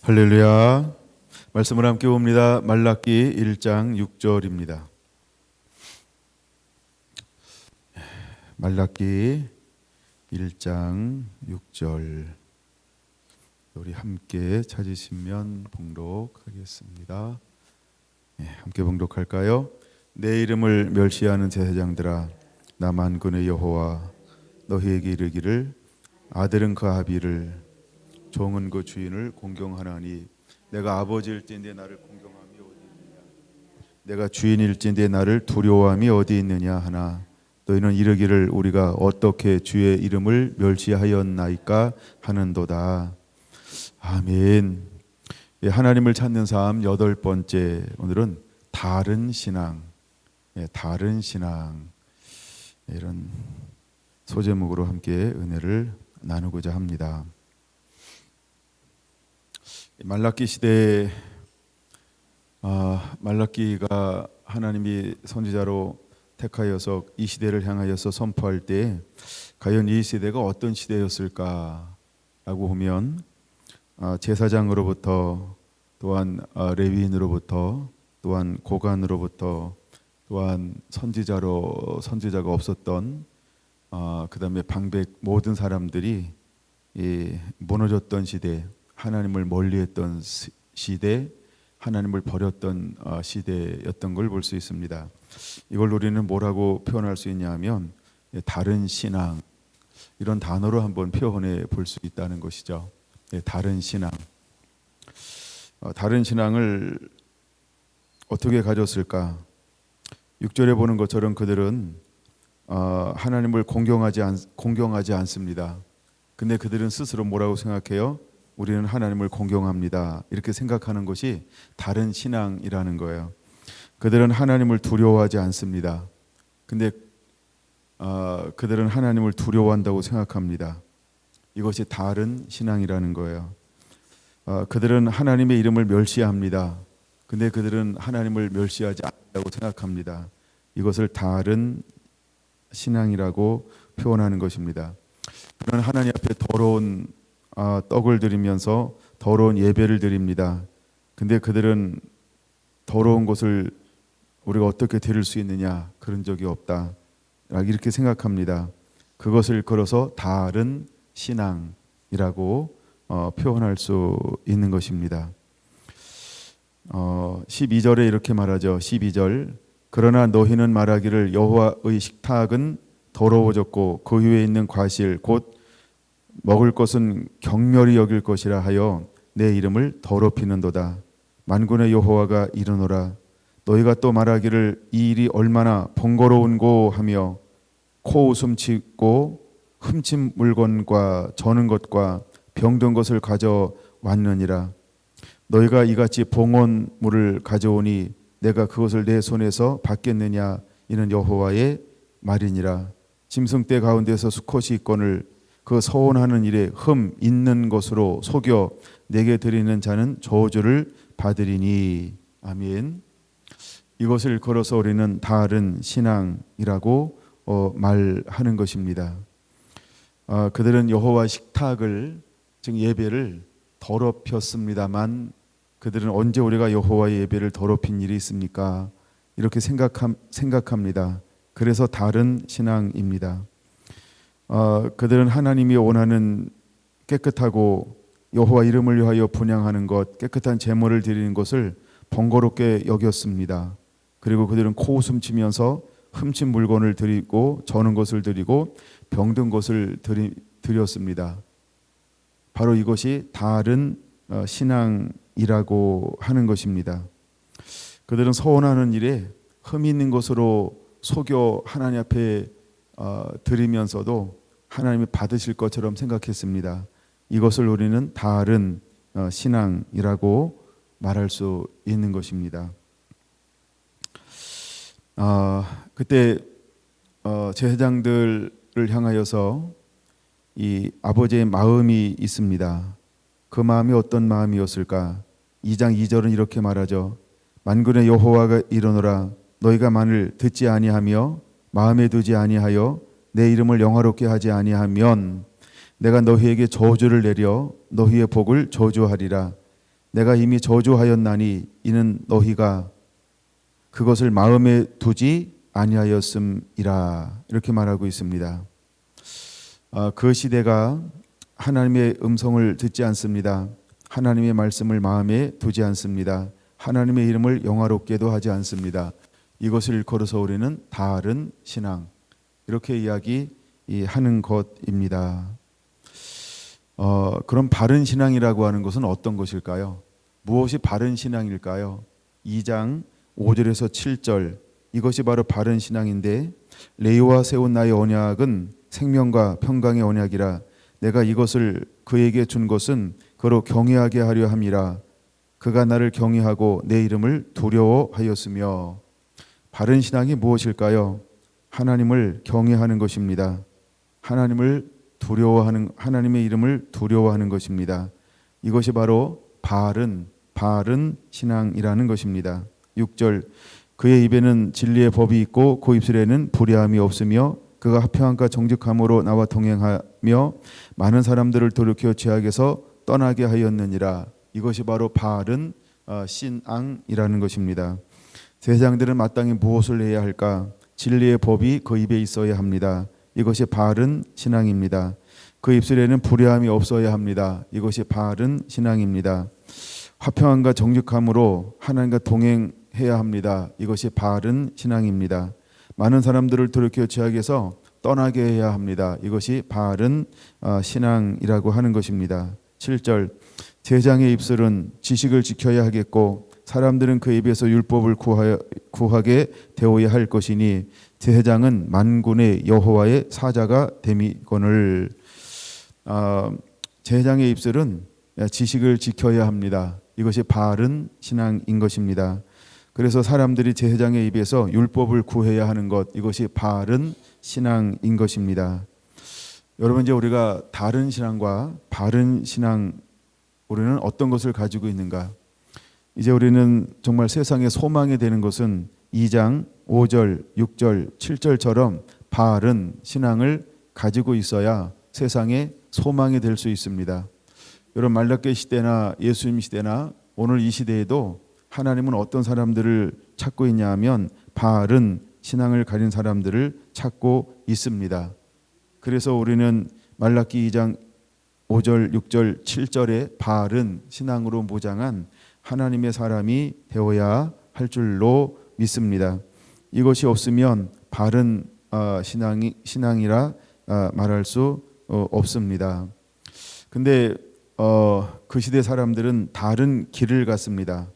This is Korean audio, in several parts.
할렐루야. 말씀을 함께 봅니다. 말라기 1장 6절입니다. 말라기 1장 6절. 우리 함께 찾으시면 봉독하겠습니다. 함께 봉독할까요? 내 이름을 멸시하는 제사장들아, 나 만군의 여호와 너희에게 이르기를, 아들은 그 아비를, 종은 그 주인을 공경하나니, 내가 아버지일진데 나를 공경함이 어디 있느냐, 내가 주인일진데 나를 두려워함이 어디 있느냐 하나, 너희는 이르기를 우리가 어떻게 주의 이름을 멸시하였나이까 하는도다. 아멘. 하나님을 찾는 삶 8번째, 오늘은 다른 신앙, 다른 신앙, 이런 소제목으로 함께 은혜를 나누고자 합니다. 말라기 시대에 말라기가 하나님이 선지자로 택하여서 이 시대를 향하여서 선포할 때 과연 이 시대가 어떤 시대였을까 라고 보면, 제사장으로부터, 또한 레위인으로부터, 또한 고관으로부터, 또한 선지자가 없었던 그 다음에 방백 모든 사람들이 무너졌던 시대, 하나님을 멀리했던 시대, 하나님을 버렸던 시대였던 걸 볼 수 있습니다. 이걸 우리는 뭐라고 표현할 수 있냐면 다른 신앙, 이런 단어로 한번 표현해 볼 수 있다는 것이죠. 다른 신앙. 다른 신앙을 어떻게 가졌을까? 6절에 보는 것처럼 그들은 하나님을 공경하지 않습니다. 근데 그들은 스스로 뭐라고 생각해요? 우리는 하나님을 공경합니다. 이렇게 생각하는 것이 다른 신앙이라는 거예요. 그들은 하나님을 두려워하지 않습니다. 근데 그들은 하나님을 두려워한다고 생각합니다. 이것이 다른 신앙이라는 거예요. 그들은 하나님의 이름을 멸시합니다. 근데 그들은 하나님을 멸시하지 않는다고 생각합니다. 이것을 다른 신앙이라고 표현하는 것입니다. 그들은 하나님 앞에 더러운 떡을 드리면서 더러운 예배를 드립니다. 근데 그들은 더러운 것을 우리가 어떻게 드릴 수 있느냐, 그런 적이 없다, 이렇게 생각합니다. 그것을 걸어서 다른 신앙이라고 표현할 수 있는 것입니다. 12절에 이렇게 말하죠. 12절, 그러나 너희는 말하기를 여호와의 식탁은 더러워졌고 그 위에 있는 과실 곧 먹을 것은 경멸히 여길 것이라 하여 내 이름을 더럽히는도다. 만군의 여호와가 이르노라. 너희가 또 말하기를 이 일이 얼마나 번거로운고 하며 코웃음 치고 훔친 물건과 저는 것과 병든 것을 가져왔느니라. 너희가 이같이 봉헌물을 가져오니 내가 그것을 내 손에서 받겠느냐, 이는 여호와의 말이니라. 짐승떼 가운데서 수컷이 있거늘 그 서원하는 일에 흠 있는 것으로 속여 내게 드리는 자는 저주를 받으리니. 아멘. 이것을 걸어서 우리는 다른 신앙이라고 말하는 것입니다. 그들은 여호와 식탁을, 즉 예배를 더럽혔습니다만, 그들은 언제 우리가 여호와의 예배를 더럽힌 일이 있습니까? 이렇게 생각합니다. 그래서 다른 신앙입니다. 그들은 하나님이 원하는 깨끗하고 여호와 이름을 위하여 분향하는 것, 깨끗한 제물을 드리는 것을 번거롭게 여겼습니다. 그리고 그들은 코웃음 치면서 훔친 물건을 드리고 저는 것을 드리고 병든 것을 드렸습니다. 바로 이것이 다른 신앙이라고 하는 것입니다. 그들은 서원하는 일에 흠 있는 것으로 속여 하나님 앞에 드리면서도 하나님이 받으실 것처럼 생각했습니다. 이것을 우리는 다른 신앙이라고 말할 수 있는 것입니다. 그때 제사장들을 향하여서 이 아버지의 마음이 있습니다. 그 마음이 어떤 마음이었을까? 2장 2절은 이렇게 말하죠. 만군의 여호와가 이르노라. 너희가 만일 듣지 아니하며 마음에 두지 아니하여 내 이름을 영화롭게 하지 아니하면 내가 너희에게 저주를 내려 너희의 복을 저주하리라. 내가 이미 저주하였나니 이는 너희가 그것을 마음에 두지 아니하였음이라. 이렇게 말하고 있습니다. 그 시대가 하나님의 음성을 듣지 않습니다. 하나님의 말씀을 마음에 두지 않습니다. 하나님의 이름을 영화롭게도 하지 않습니다. 이것을 일컬어서 우리는 다른 신앙, 이렇게 이야기하는 것입니다. 그럼 바른 신앙이라고 하는 것은 어떤 것일까요? 무엇이 바른 신앙일까요? 2장 5절에서 7절, 이것이 바로 바른 신앙인데, 레위와 세운 나의 언약은 생명과 평강의 언약이라. 내가 이것을 그에게 준 것은 그로 경외하게 하려 함이라. 그가 나를 경외하고 내 이름을 두려워하였으며. 바른 신앙이 무엇일까요? 하나님을 경외하는 것입니다. 하나님을 두려워하는, 하나님의 이름을 두려워하는 것입니다. 이것이 바로 바른 신앙이라는 것입니다. 6절, 그의 입에는 진리의 법이 있고 그 입술에는 불의함이 없으며 그가 합평함과 정직함으로 나와 동행하며 많은 사람들을 돌이켜 죄악에서 떠나게 하였느니라. 이것이 바로 바른 신앙이라는 것입니다. 제사장들은 마땅히 무엇을 해야 할까? 진리의 법이 그 입에 있어야 합니다. 이것이 바른 신앙입니다. 그 입술에는 불의함이 없어야 합니다. 이것이 바른 신앙입니다. 화평함과 정직함으로 하나님과 동행해야 합니다. 이것이 바른 신앙입니다. 많은 사람들을 돌이켜 죄악에서 떠나게 해야 합니다. 이것이 바른 신앙이라고 하는 것입니다. 7절, 제사장의 입술은 지식을 지켜야 하겠고 사람들은 그 입에서 율법을 구하게 되어야 할 것이니 제사장은 만군의 여호와의 사자가 됨이거늘. 제사장의 입술은 지식을 지켜야 합니다. 이것이 바른 신앙인 것입니다. 그래서 사람들이 제사장의 입에서 율법을 구해야 하는 것, 이것이 바른 신앙인 것입니다. 여러분, 이제 우리가 다른 신앙과 바른 신앙, 우리는 어떤 것을 가지고 있는가? 이제 우리는 정말 세상에 소망이 되는 것은 2장 5절, 6절, 7절처럼 바른 신앙을 가지고 있어야 세상에 소망이 될 수 있습니다. 여러분, 말라기 시대나 예수님 시대나 오늘 이 시대에도 하나님은 어떤 사람들을 찾고 있냐 하면 바른 신앙을 가진 사람들을 찾고 있습니다. 그래서 우리는 말라기 2장 5절, 6절, 7절에 바른 신앙으로 무장한 하나님의 사람이 되어야 할 줄로 믿습니다. 이것이 없으면 바른 신앙이라 말할 수 없습니다. 근데 그 시대 사람들은 다른 길을 갔습니다.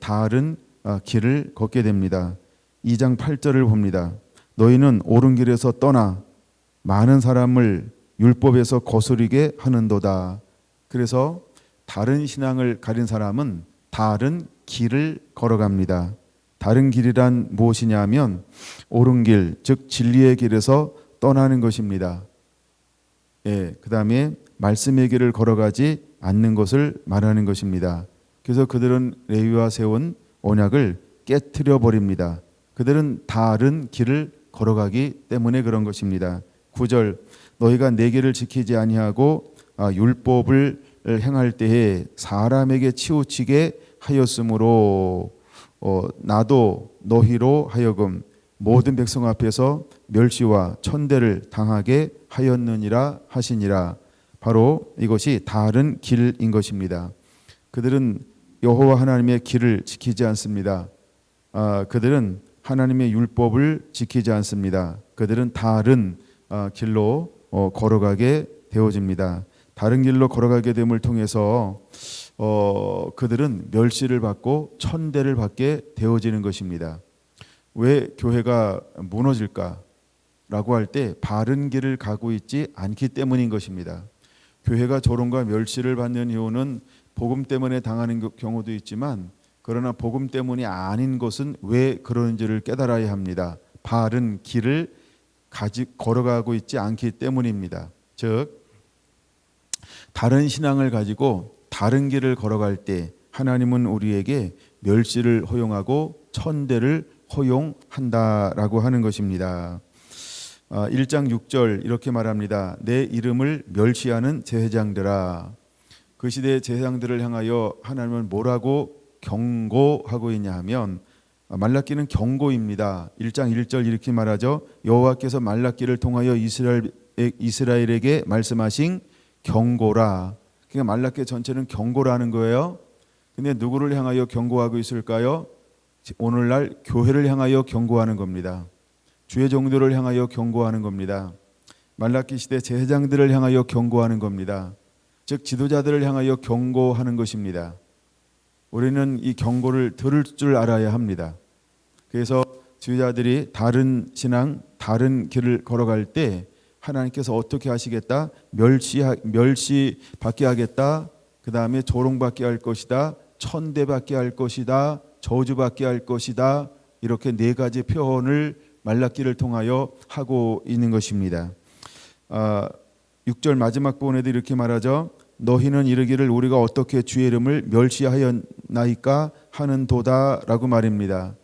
다른 길을 걷게 됩니다. 2장 8절을 봅니다. 너희는 옳은 길에서 떠나 많은 사람을 율법에서 거스르게 하는도다. 그래서 다른 신앙을 가진 사람은 다른 길을 걸어갑니다. 다른 길이란 무엇이냐 하면 옳은 길, 즉 진리의 길에서 떠나는 것입니다. 그 다음에 말씀의 길을 걸어가지 않는 것을 말하는 것입니다. 그래서 그들은 레위와 세운 언약을 깨트려 버립니다. 그들은 다른 길을 걸어가기 때문에 그런 것입니다. 9절, 너희가 내 길을 지키지 아니하고 율법을 행할 때에 사람에게 치우치게 하였으므로 나도 너희로 하여금 모든 백성 앞에서 멸시와 천대를 당하게 하였느니라 하시니라. 바로 이것이 다른 길인 것입니다. 그들은 여호와 하나님의 길을 지키지 않습니다. 그들은 하나님의 율법을 지키지 않습니다. 그들은 다른 길로 걸어가게 되어집니다. 다른 길로 걸어가게 됨을 통해서 그들은 멸시를 받고 천대를 받게 되어지는 것입니다. 왜 교회가 무너질까라고 할 때 바른 길을 가고 있지 않기 때문인 것입니다. 교회가 조롱과 멸시를 받는 이유는 복음 때문에 당하는 경우도 있지만, 그러나 복음 때문이 아닌 것은 왜 그런지를 깨달아야 합니다. 바른 길을 걸어가고 있지 않기 때문입니다. 즉, 다른 신앙을 가지고 다른 길을 걸어갈 때 하나님은 우리에게 멸시를 허용하고 천대를 허용한다라고 하는 것입니다. 1장 6절 이렇게 말합니다. 내 이름을 멸시하는 제사장들아. 그 시대의 제사장들을 향하여 하나님은 뭐라고 경고하고 있냐 하면, 말라기는 경고입니다. 1장 1절 이렇게 말하죠. 여호와께서 말라기를 통하여 이스라엘에게 말씀하신 경고라. 그러니까 말라기 전체는 경고라는 거예요. 근데 누구를 향하여 경고하고 있을까요? 오늘날 교회를 향하여 경고하는 겁니다. 주의 종들을 향하여 경고하는 겁니다. 말라기 시대 제사장들을 향하여 경고하는 겁니다. 즉 지도자들을 향하여 경고하는 것입니다. 우리는 이 경고를 들을 줄 알아야 합니다. 그래서 지도자들이 다른 신앙, 다른 길을 걸어갈 때 하나님께서 어떻게 하시겠다? 멸시받게 하겠다. 그 다음에 조롱받게 할 것이다. 천대받게 할 것이다. 저주받게 할 것이다. 이렇게 네 가지 표현을 말라기를 통하여 하고 있는 것입니다. 6절 마지막 부분에도 이렇게 말하죠. 너희는 이르기를 우리가 어떻게 주의 이름을 멸시하였나이까 하는도다라고 말입니다.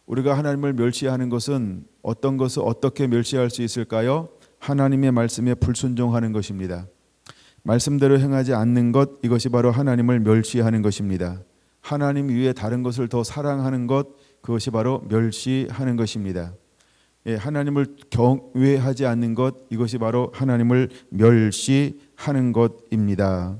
우리가 하나님을 멸시하는 것은 어떤 것을 어떻게 멸시할 수 있을까요? 하나님의 말씀에 불순종하는 것입니다. 말씀대로 행하지 않는 것, 이것이 바로 하나님을 멸시하는 것입니다. 하나님 위에 다른 것을 더 사랑하는 것, 그것이 바로 멸시하는 것입니다. 하나님을 경외하지 않는 것, 이것이 바로 하나님을 멸시하는 것입니다.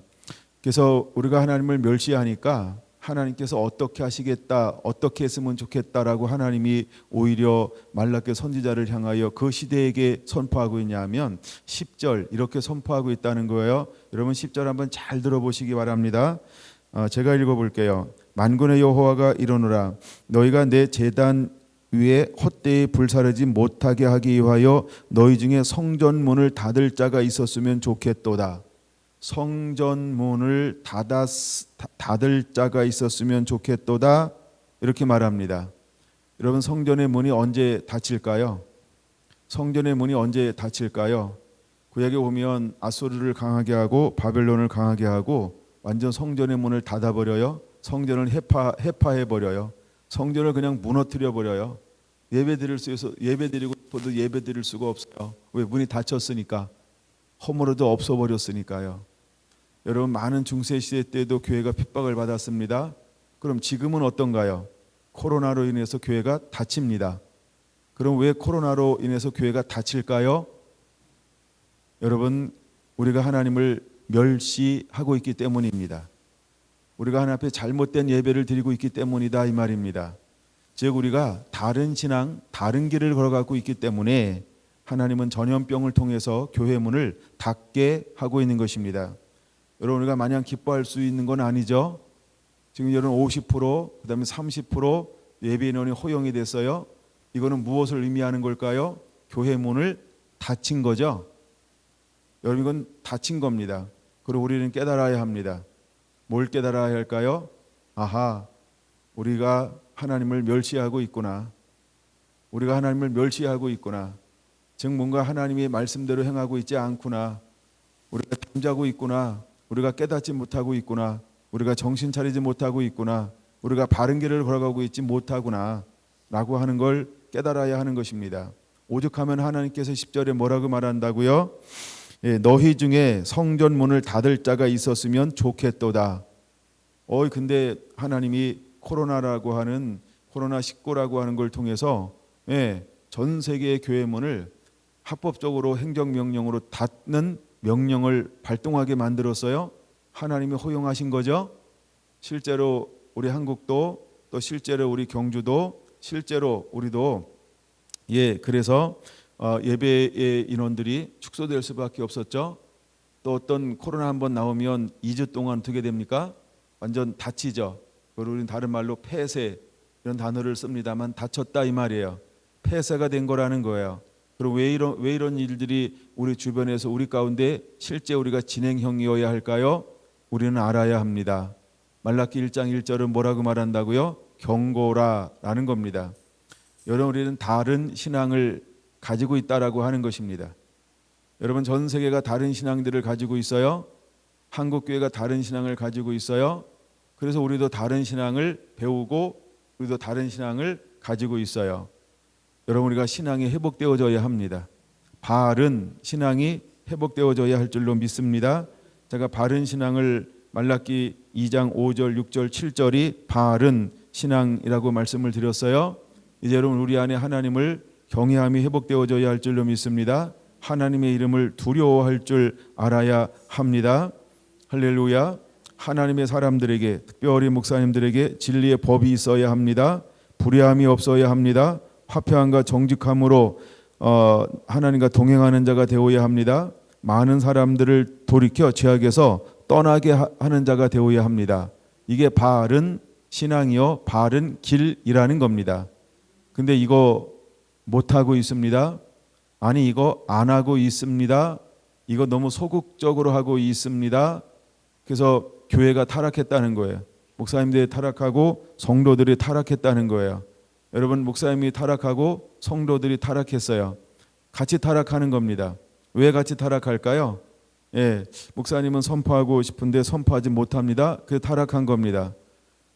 그래서 우리가 하나님을 멸시하니까 하나님께서 어떻게 하시겠다, 어떻게 했으면 좋겠다라고 하나님이 오히려 말라기 선지자를 향하여 그 시대에게 선포하고 있냐면 10절 이렇게 선포하고 있다는 거예요. 여러분 10절 한번 잘 들어보시기 바랍니다. 제가 읽어볼게요. 만군의 여호와가 이르노라 너희가 내 제단 위에 헛되이 불사르지 못하게 하기 위하여 너희 중에 성전문을 닫을 자가 있었으면 좋겠도다. 성전문을 닫을 자가 있었으면 좋겠도다. 이렇게 말합니다. 여러분 성전의 문이 언제 닫힐까요? 성전의 문이 언제 닫힐까요? 구약에 보면 아수르를 강하게 하고 바벨론을 강하게 하고 완전 성전의 문을 닫아버려요. 성전을 해파해버려요. 성전을 그냥 무너뜨려버려요. 예배드리고 싶어도 예배드릴 수가 없어요. 왜? 문이 닫혔으니까. 허물어도 없어버렸으니까요. 여러분 많은 중세시대 때도 교회가 핍박을 받았습니다. 그럼 지금은 어떤가요? 코로나로 인해서 교회가 닫힙니다. 그럼 왜 코로나로 인해서 교회가 닫힐까요? 여러분 우리가 하나님을 멸시하고 있기 때문입니다. 우리가 하나님 앞에 잘못된 예배를 드리고 있기 때문이다 이 말입니다. 즉 우리가 다른 신앙, 다른 길을 걸어가고 있기 때문에 하나님은 전염병을 통해서 교회 문을 닫게 하고 있는 것입니다. 여러분 우리가 마냥 기뻐할 수 있는 건 아니죠. 지금 여러분 50% 그다음에 30% 예배 인원이 허용이 됐어요. 이거는 무엇을 의미하는 걸까요? 교회 문을 닫힌 거죠. 여러분 이건 닫힌 겁니다. 그리고 우리는 깨달아야 합니다. 뭘 깨달아야 할까요? 아하, 우리가 하나님을 멸시하고 있구나. 우리가 하나님을 멸시하고 있구나. 즉 뭔가 하나님의 말씀대로 행하고 있지 않구나. 우리가 잠자고 있구나. 우리가 깨닫지 못하고 있구나. 우리가 정신 차리지 못하고 있구나. 우리가 바른 길을 걸어가고 있지 못하구나 라고 하는 걸 깨달아야 하는 것입니다. 오죽하면 하나님께서 10절에 뭐라고 말한다고요? 너희 중에 성전 문을 닫을 자가 있었으면 좋겠도다. 근데 하나님이 코로나라고 하는 코로나19라고 하는 걸 통해서 전 세계의 교회 문을 합법적으로 행정명령으로 닫는 명령을 발동하게 만들었어요. 하나님이 허용하신 거죠. 실제로 우리 한국도 또 실제로 우리 경주도 실제로 우리도 그래서 예배의 인원들이 축소될 수밖에 없었죠. 또 어떤 코로나 한번 나오면 2주 동안 어떻게 됩니까? 완전 닫히죠. 그리고 우리는 다른 말로 폐쇄 이런 단어를 씁니다만 닫혔다 이 말이에요. 폐쇄가 된 거라는 거예요. 그리고 왜 이런 일들이 우리 주변에서 우리 가운데 실제 우리가 진행형이어야 할까요? 우리는 알아야 합니다. 말라기 1장 1절은 뭐라고 말한다고요? 경고라라는 겁니다. 여러분 우리는 다른 신앙을 가지고 있다라고 하는 것입니다. 여러분 전 세계가 다른 신앙들을 가지고 있어요. 한국 교회가 다른 신앙을 가지고 있어요. 그래서 우리도 다른 신앙을 배우고 우리도 다른 신앙을 가지고 있어요. 여러분 우리가 신앙이 회복되어져야 합니다. 바른 신앙이 회복되어져야 할 줄로 믿습니다. 제가 바른 신앙을 말라기 2장 5절, 6절, 7절이 바른 신앙이라고 말씀을 드렸어요. 이제 여러분 우리 안에 하나님을 경외함이 회복되어져야 할 줄로 믿습니다. 하나님의 이름을 두려워할 줄 알아야 합니다. 할렐루야. 하나님의 사람들에게, 특별히 목사님들에게 진리의 법이 있어야 합니다. 불의함이 없어야 합니다. 화평함과 정직함으로 하나님과 동행하는 자가 되어야 합니다. 많은 사람들을 돌이켜 죄악에서 떠나게 하는 자가 되어야 합니다. 이게 바른 신앙이요 바른 길이라는 겁니다. 근데 이거 못하고 있습니다. 아니 이거 안 하고 있습니다. 이거 너무 소극적으로 하고 있습니다. 그래서 교회가 타락했다는 거예요. 목사님들이 타락하고 성도들이 타락했다는 거예요. 여러분 목사님이 타락하고 성도들이 타락했어요. 같이 타락하는 겁니다. 왜 같이 타락할까요? 목사님은 선포하고 싶은데 선포하지 못합니다. 그래서 타락한 겁니다.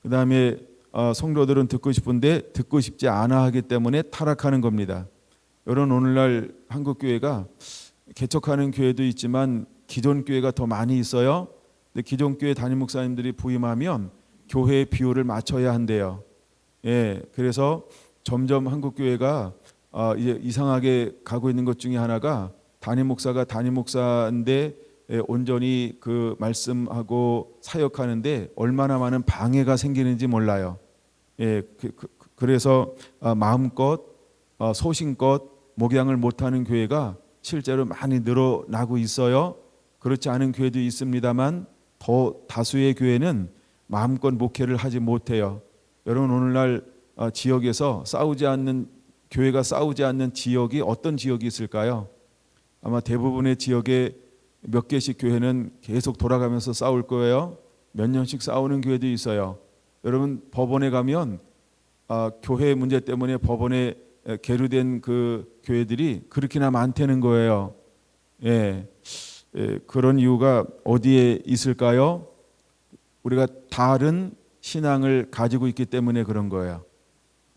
그 다음에 성도들은 듣고 싶은데 듣고 싶지 않아 하기 때문에 타락하는 겁니다. 여러분 오늘날 한국교회가 개척하는 교회도 있지만 기존 교회가 더 많이 있어요. 근데 기존 교회 담임 목사님들이 부임하면 교회의 비율을 맞춰야 한대요. 그래서 점점 한국교회가 이제 이상하게 가고 있는 것 중에 하나가 담임 목사가 담임 목사인데 온전히 그 말씀하고 사역하는데 얼마나 많은 방해가 생기는지 몰라요. 그래서 마음껏 소신껏 목양을 못하는 교회가 실제로 많이 늘어나고 있어요. 그렇지 않은 교회도 있습니다만 더 다수의 교회는 마음껏 목회를 하지 못해요. 여러분 오늘날 지역에서 싸우지 않는 교회가 싸우지 않는 지역이 어떤 지역이 있을까요? 아마 대부분의 지역에 몇 개씩 교회는 계속 돌아가면서 싸울 거예요. 몇 년씩 싸우는 교회도 있어요. 여러분 법원에 가면 교회 문제 때문에 법원에 계류된 그 교회들이 그렇게나 많다는 거예요. 그런 이유가 어디에 있을까요? 우리가 다른 신앙을 가지고 있기 때문에 그런 거예요.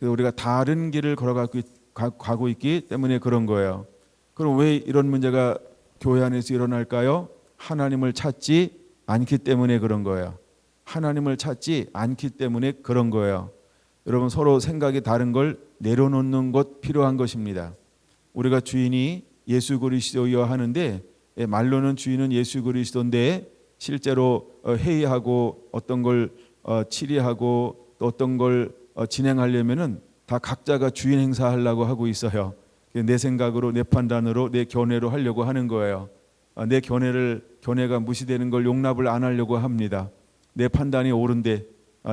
우리가 다른 길을 걸어가고 있기 때문에 그런 거예요. 그럼 왜 이런 문제가 교회 안에서 일어날까요? 하나님을 찾지 않기 때문에 그런 거예요. 하나님을 찾지 않기 때문에 그런 거예요. 여러분 서로 생각이 다른 걸 내려놓는 것 필요한 것입니다. 우리가 주인이 예수 그리스도여 하는데 말로는 주인은 예수 그리스도인데 실제로 회의하고 어떤 걸 치리하고 또 어떤 걸 진행하려면은 다 각자가 주인 행사하려고 하고 있어요. 내 생각으로 내 판단으로 내 견해로 하려고 하는 거예요. 내 견해가 무시되는 걸 용납을 안 하려고 합니다. 내 판단이 옳은데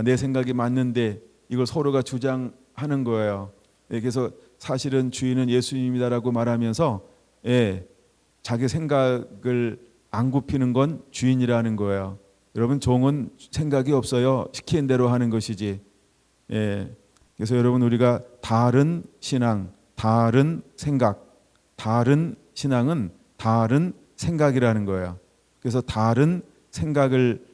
내 생각이 맞는데 이걸 서로가 주장하는 거예요. 그래서 사실은 주인은 예수님이다라고 말하면서 자기 생각을 안 굽히는 건 주인이라는 거예요. 여러분 종은 생각이 없어요. 시키는 대로 하는 것이지. 그래서 여러분 우리가 다른 신앙, 다른 생각, 다른 신앙은 다른 생각이라는 거예요. 그래서 다른 생각을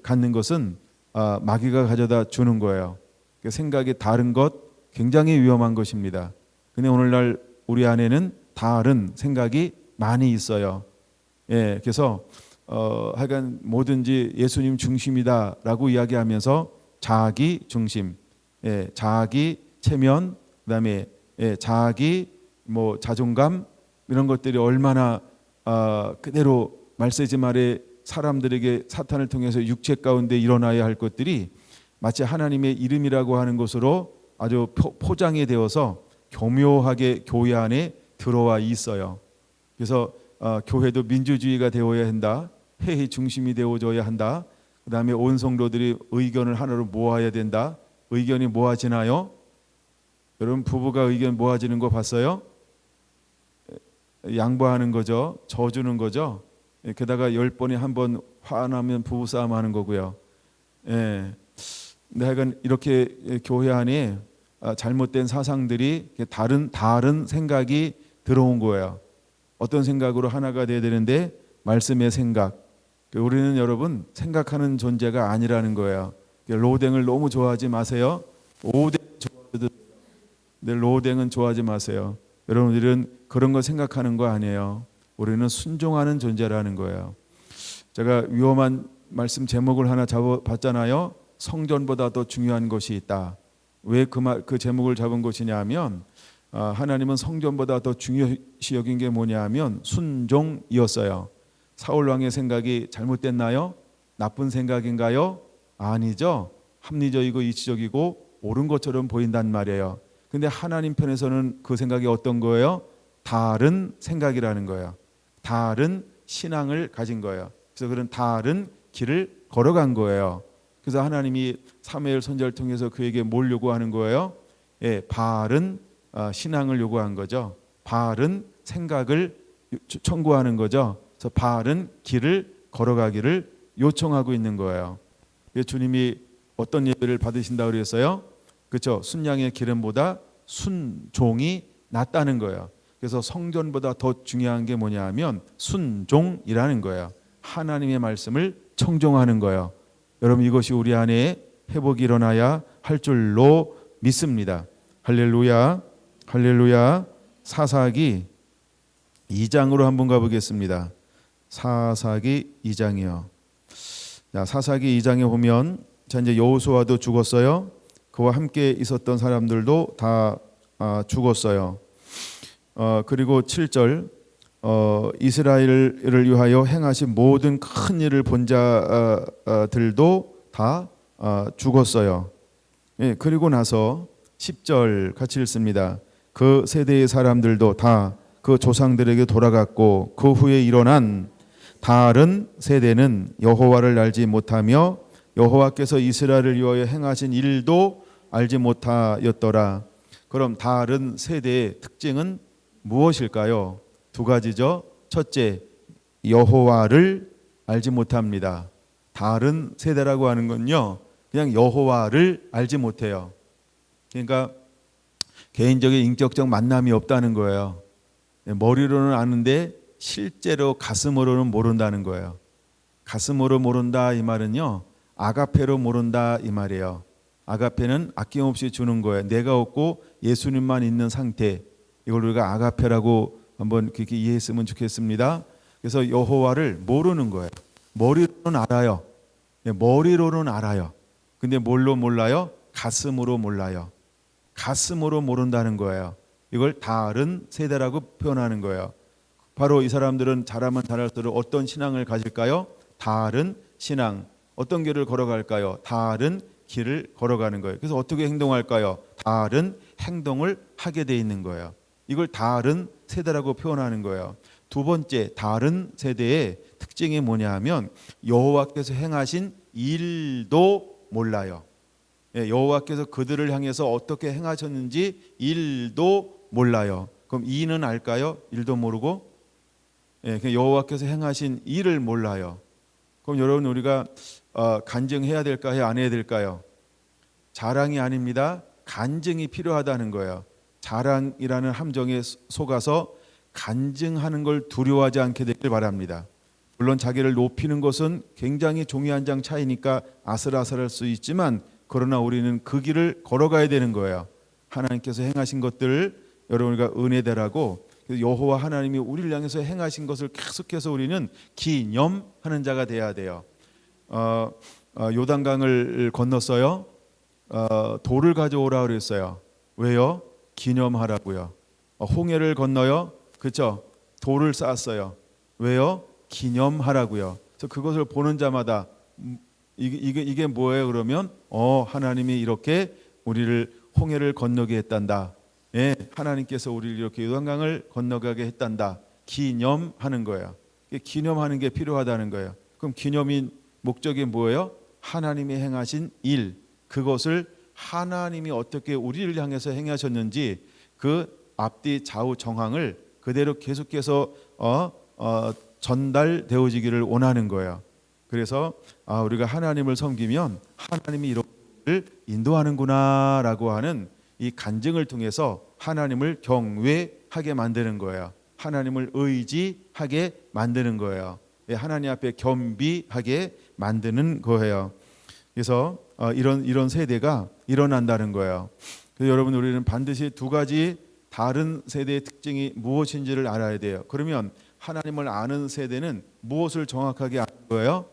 갖는 것은 마귀가 가져다 주는 거예요. 생각이 다른 것 굉장히 위험한 것입니다. 근데 오늘날 우리 안에는 다른 생각이 많이 있어요. 그래서 하여간 뭐든지 예수님 중심이다라고 이야기하면서 자기 중심, 자기 체면, 그다음에 자기 뭐 자존감 이런 것들이 얼마나 그대로 말세지 말에 사람들에게 사탄을 통해서 육체 가운데 일어나야 할 것들이 마치 하나님의 이름이라고 하는 것으로 아주 포장이 되어서 교묘하게 교회 안에 들어와 있어요. 그래서 교회도 민주주의가 되어야 한다. 회의 중심이 되어져야 한다. 그 다음에 온 성도들이 의견을 하나로 모아야 된다. 의견이 모아지나요? 여러분 부부가 의견 모아지는 거 봤어요? 양보하는 거죠. 져주는 거죠. 게다가 10번에 한 번 화나면 부부싸움 하는 거고요. 근데 하여간 이렇게 교회 안에 잘못된 사상들이 다른 생각이 들어온 거예요. 어떤 생각으로 하나가 돼야 되는데 말씀의 생각. 우리는 여러분 생각하는 존재가 아니라는 거예요. 로댕을 너무 좋아하지 마세요. 오뎅 좋아해도 로댕은 좋아하지 마세요. 여러분 우리는 그런 거 생각하는 거 아니에요. 우리는 순종하는 존재라는 거예요. 제가 위험한 말씀 제목을 하나 잡아봤잖아요. 성전보다 더 중요한 것이 있다. 왜 그 제목을 잡은 것이냐면 하나님은 성전보다 더 중요시 여긴 게 뭐냐면 순종이었어요. 사울 왕의 생각이 잘못됐나요? 나쁜 생각인가요? 아니죠. 합리적이고 이치적이고 옳은 것처럼 보인단 말이에요. 근데 하나님 편에서는 그 생각이 어떤 거예요? 다른 생각이라는 거예요. 다른 신앙을 가진 거예요. 그래서 그런 다른 길을 걸어간 거예요. 그래서 하나님이 사무엘 선지자를 통해서 그에게 뭘 요구하는 거예요? 바른 신앙을 요구한 거죠. 바른 생각을 청구하는 거죠. 그래서 바른 길을 걸어가기를 요청하고 있는 거예요. 주님이 어떤 예배를 받으신다고 그랬어요? 그렇죠. 순양의 기름보다 순종이 낫다는 거예요. 그래서 성전보다 더 중요한 게 뭐냐면 순종이라는 거예요. 하나님의 말씀을 청종하는 거예요. 여러분 이것이 우리 안에 회복이 일어나야 할 줄로 믿습니다. 할렐루야, 할렐루야. 사사기 2장으로 한번 가보겠습니다. 사사기 2장이요. 자, 사사기 2장에 보면 자 이제 여호수아도 죽었어요. 그와 함께 있었던 사람들도 다 죽었어요. 그리고 7절 이스라엘을 위하여 행하신 모든 큰 일을 본 자들도 다 죽었어요. 예, 그리고 나서 10절 같이 읽습니다. 그 세대의 사람들도 다 그 조상들에게 돌아갔고 그 후에 일어난 다른 세대는 여호와를 알지 못하며 여호와께서 이스라엘을 위하여 행하신 일도 알지 못하였더라. 그럼 다른 세대의 특징은 무엇일까요? 두 가지죠. 첫째, 여호와를 알지 못합니다. 다른 세대라고 하는 건요, 그냥 여호와를 알지 못해요. 그러니까 개인적인 인격적 만남이 없다는 거예요. 머리로는 아는데 실제로 가슴으로는 모른다는 거예요. 가슴으로 모른다 이 말은요, 아가페로 모른다 이 말이에요. 아가페는 아낌없이 주는 거예요. 내가 없고 예수님만 있는 상태. 이걸 우리가 아가페라고 한번 그렇게 이해했으면 좋겠습니다. 그래서 여호와를 모르는 거예요. 머리로는 알아요. 머리로는 알아요. 근데 뭘로 몰라요? 가슴으로 몰라요. 가슴으로 모른다는 거예요. 이걸 다른 세대라고 표현하는 거예요. 바로 이 사람들은 자라면 자랄수록 어떤 신앙을 가질까요? 다른 신앙. 어떤 길을 걸어갈까요? 다른 길을 걸어가는 거예요. 그래서 어떻게 행동할까요? 다른 행동을 하게 돼 있는 거예요. 이걸 다른 세대라고 표현하는 거예요. 두 번째, 다른 세대의 특징이 뭐냐 하면 여호와께서 행하신 일도 몰라요. 여호와께서 그들을 향해서 어떻게 행하셨는지 일도 몰라요. 그럼 이는 알까요? 일도 모르고? 여호와께서 행하신 일을 몰라요. 그럼 여러분 우리가 간증해야 될까요? 안 해야 될까요? 자랑이 아닙니다. 간증이 필요하다는 거예요. 자랑이라는 함정에 속아서 간증하는 걸 두려워하지 않게 되길 바랍니다. 물론 자기를 높이는 것은 굉장히 종이 한 장 차이니까 아슬아슬할 수 있지만 그러나 우리는 그 길을 걸어가야 되는 거예요. 하나님께서 행하신 것들을 여러분과 은혜되라고 여호와 하나님이 우리를 향해서 행하신 것을 계속해서 우리는 기념하는 자가 돼야 돼요. 요단강을 건넜어요. 돌을 가져오라 그랬어요. 왜요? 기념하라고요. 홍해를 건너요. 그렇죠? 돌을 쌓았어요. 왜요? 기념하라고요. 그래서 그것을 보는 자마다 이게 뭐예요? 그러면 하나님이 이렇게 우리를 홍해를 건너게 했단다. 예, 하나님께서 우리를 이렇게 요단강을 건너가게 했단다. 기념하는 거예요. 기념하는 게 필요하다는 거예요. 그럼 기념인 목적이 뭐예요? 하나님이 행하신 일, 그것을 하나님이 어떻게 우리를 향해서 행하셨는지 그 앞뒤 좌우 정황을 그대로 계속해서 전달되어지기를 원하는 거예요. 그래서 우리가 하나님을 섬기면 하나님이 이렇게 인도하는구나라고 하는 이 간증을 통해서 하나님을 경외하게 만드는 거예요. 하나님을 의지하게 만드는 거예요. 하나님 앞에 겸비하게 만드는 거예요. 그래서 이런 세대가 일어난다는 거예요. 그래서 여러분 우리는 반드시 두 가지 다른 세대의 특징이 무엇인지를 알아야 돼요. 그러면 하나님을 아는 세대는 무엇을 정확하게 아는 거예요?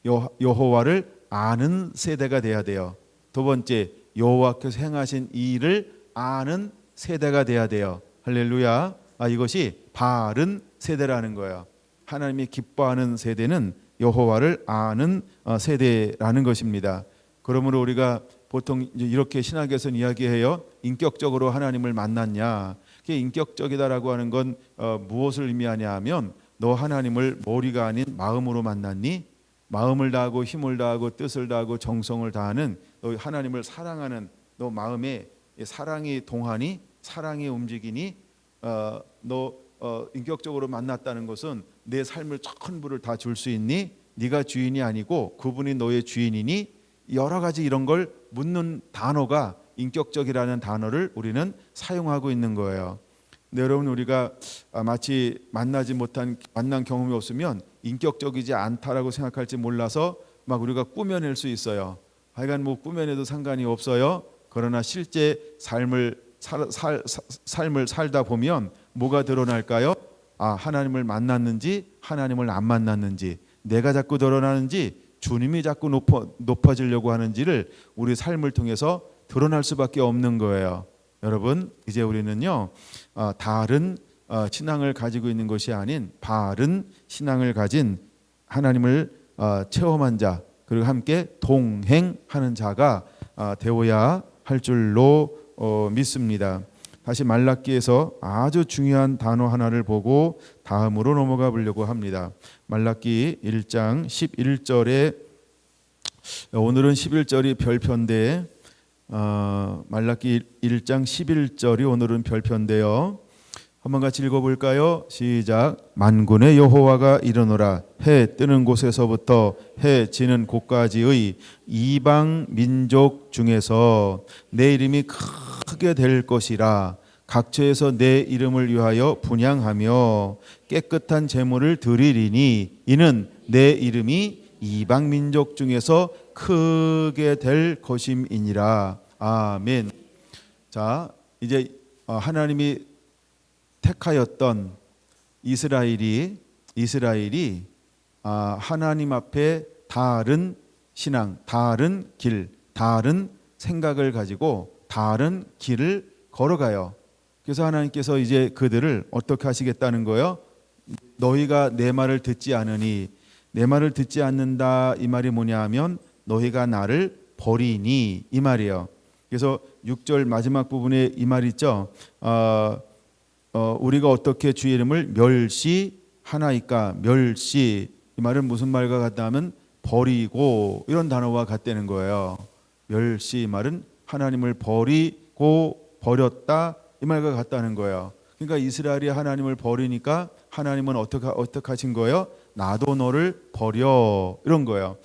여호와를 아는 세대가 돼야 돼요. 두 번째, 여호와께서 행하신 이 일을 아는 세대가 돼야 돼요. 할렐루야. 이것이 바른 세대라는 거예요. 하나님이 기뻐하는 세대는 여호와를 아는 세대라는 것입니다. 그러므로 우리가 보통 이렇게 신학에서는 이야기해요. 인격적으로 하나님을 만났냐. 그게 인격적이다라고 하는 건 무엇을 의미하냐 하면, 너 하나님을 머리가 아닌 마음으로 만났니? 마음을 다하고 힘을 다하고 뜻을 다하고 정성을 다하는, 너 하나님을 사랑하는 너 마음에 사랑이 동하니? 사랑이 움직이니? 너 인격적으로 만났다는 것은 내 삶을 전부를 다 줄 수 있니? 네가 주인이 아니고 그분이 너의 주인이니? 여러 가지 이런 걸 묻는 단어가 인격적이라는 단어를 우리는 사용하고 있는 거예요. 근데 여러분, 우리가 마치 만난 경험이 없으면 인격적이지 않다라고 생각할지 몰라서 막 우리가 꾸며낼 수 있어요. 하여간 뭐 꾸며내도 상관이 없어요. 그러나 실제 삶을 살다 보면 뭐가 드러날까요? 하나님을 만났는지 하나님을 안 만났는지, 내가 자꾸 드러나는지 주님이 자꾸 높아지려고 하는지를 우리 삶을 통해서 드러날 수밖에 없는 거예요. 여러분, 이제 우리는요, 다른 신앙을 가지고 있는 것이 아닌 바른 신앙을 가진, 하나님을 체험한 자, 그리고 함께 동행하는 자가 되어야 할 줄로 믿습니다. 다시 말라기에서 아주 중요한 단어 하나를 보고 다음으로 넘어가 보려고 합니다. 말라기 1장 11절에, 오늘은 11절이 별표인데 말라기 1장 11절이 오늘은 별표인데요. 한번 같이 읽어볼까요? 시작. 만군의 여호와가 이르노라. 해 뜨는 곳에서부터 해 지는 곳까지의 이방 민족 중에서 내 이름이 크게 될 것이라. 각처에서 내 이름을 위하여 분향하며 깨끗한 제물을 드리리니 이는 내 이름이 이방 민족 중에서 크게 될 것임이니라. 아멘. 자, 이제 하나님이 택하였던 이스라엘이 하나님 앞에 다른 신앙, 다른 길, 다른 생각을 가지고 다른 길을 걸어가요. 그래서 하나님께서 이제 그들을 어떻게 하시겠다는 거예요? 너희가 내 말을 듣지 않으니, 내 말을 듣지 않는다, 이 말이 뭐냐 하면 너희가 나를 버리니, 이 말이에요. 그래서 6절 마지막 부분에 이 말 있죠. 우리가 어떻게 주의 이름을 멸시하나이까. 멸시, 이 말은 무슨 말과 같다 하면 버리고, 이런 단어와 같다는 거예요. 멸시, 이 말은 하나님을 버리고 버렸다, 이 말과 같다는 거예요. 그러니까 이스라엘이 하나님을 버리니까 하나님은 어떻게 하신 거예요? 나도 너를 버려, 이런 거예요.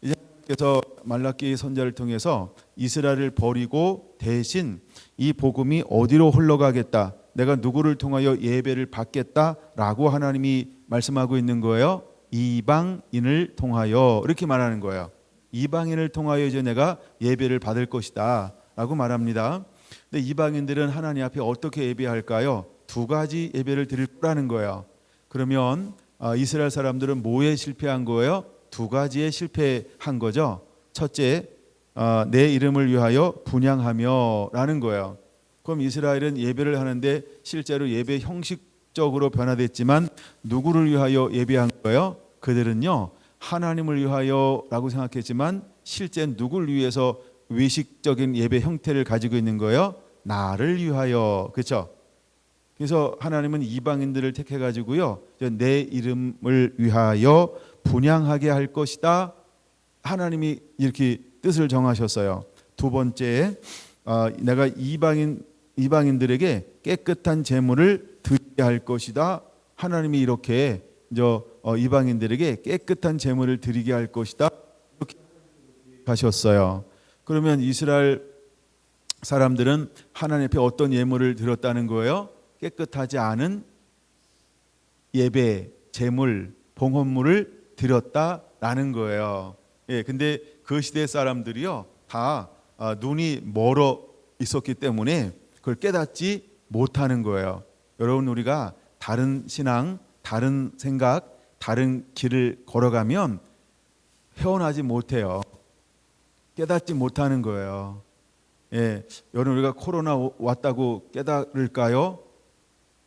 이제 그래서 말라기 선지자를 통해서 이스라엘을 버리고 대신 이 복음이 어디로 흘러가겠다, 내가 누구를 통하여 예배를 받겠다라고 하나님이 말씀하고 있는 거예요. 이방인을 통하여, 이렇게 말하는 거예요. 이방인을 통하여 이제 내가 예배를 받을 것이다 라고 말합니다. 근데 이방인들은 하나님 앞에 어떻게 예배할까요? 두 가지 예배를 드릴 거라는 거예요. 그러면 이스라엘 사람들은 뭐에 실패한 거예요? 두 가지에 실패한 거죠. 첫째, 내 이름을 위하여 분향하며 라는 거예요. 그럼 이스라엘은 예배를 하는데 실제로 예배 형식적으로 변화됐지만 누구를 위하여 예배한 거예요? 그들은요, 하나님을 위하여 라고 생각했지만 실제 누구를 위해서 외식적인 예배 형태를 가지고 있는 거예요? 나를 위하여. 그렇죠? 그래서 하나님은 이방인들을 택해 가지고요, 내 이름을 위하여 분향하게 할 것이다, 하나님이 이렇게 뜻을 정하셨어요. 두 번째, 내가 이방인들에게 깨끗한 제물을 드리게 할 것이다, 하나님이 이렇게 이방인들에게 깨끗한 제물을 드리게 할 것이다, 이렇게 하셨어요. 그러면 이스라엘 사람들은 하나님 앞에 어떤 예물을 드렸다는 거예요? 깨끗하지 않은 예배, 제물, 봉헌물을 드렸다라는 거예요. 예, 근데 그 시대 사람들이요, 다 눈이 멀어 있었기 때문에 그걸 깨닫지 못하는 거예요. 여러분, 우리가 다른 신앙, 다른 생각, 다른 길을 걸어가면 헤어나지 못해요. 깨닫지 못하는 거예요. 예, 여러분 우리가 코로나 왔다고 깨달을까요?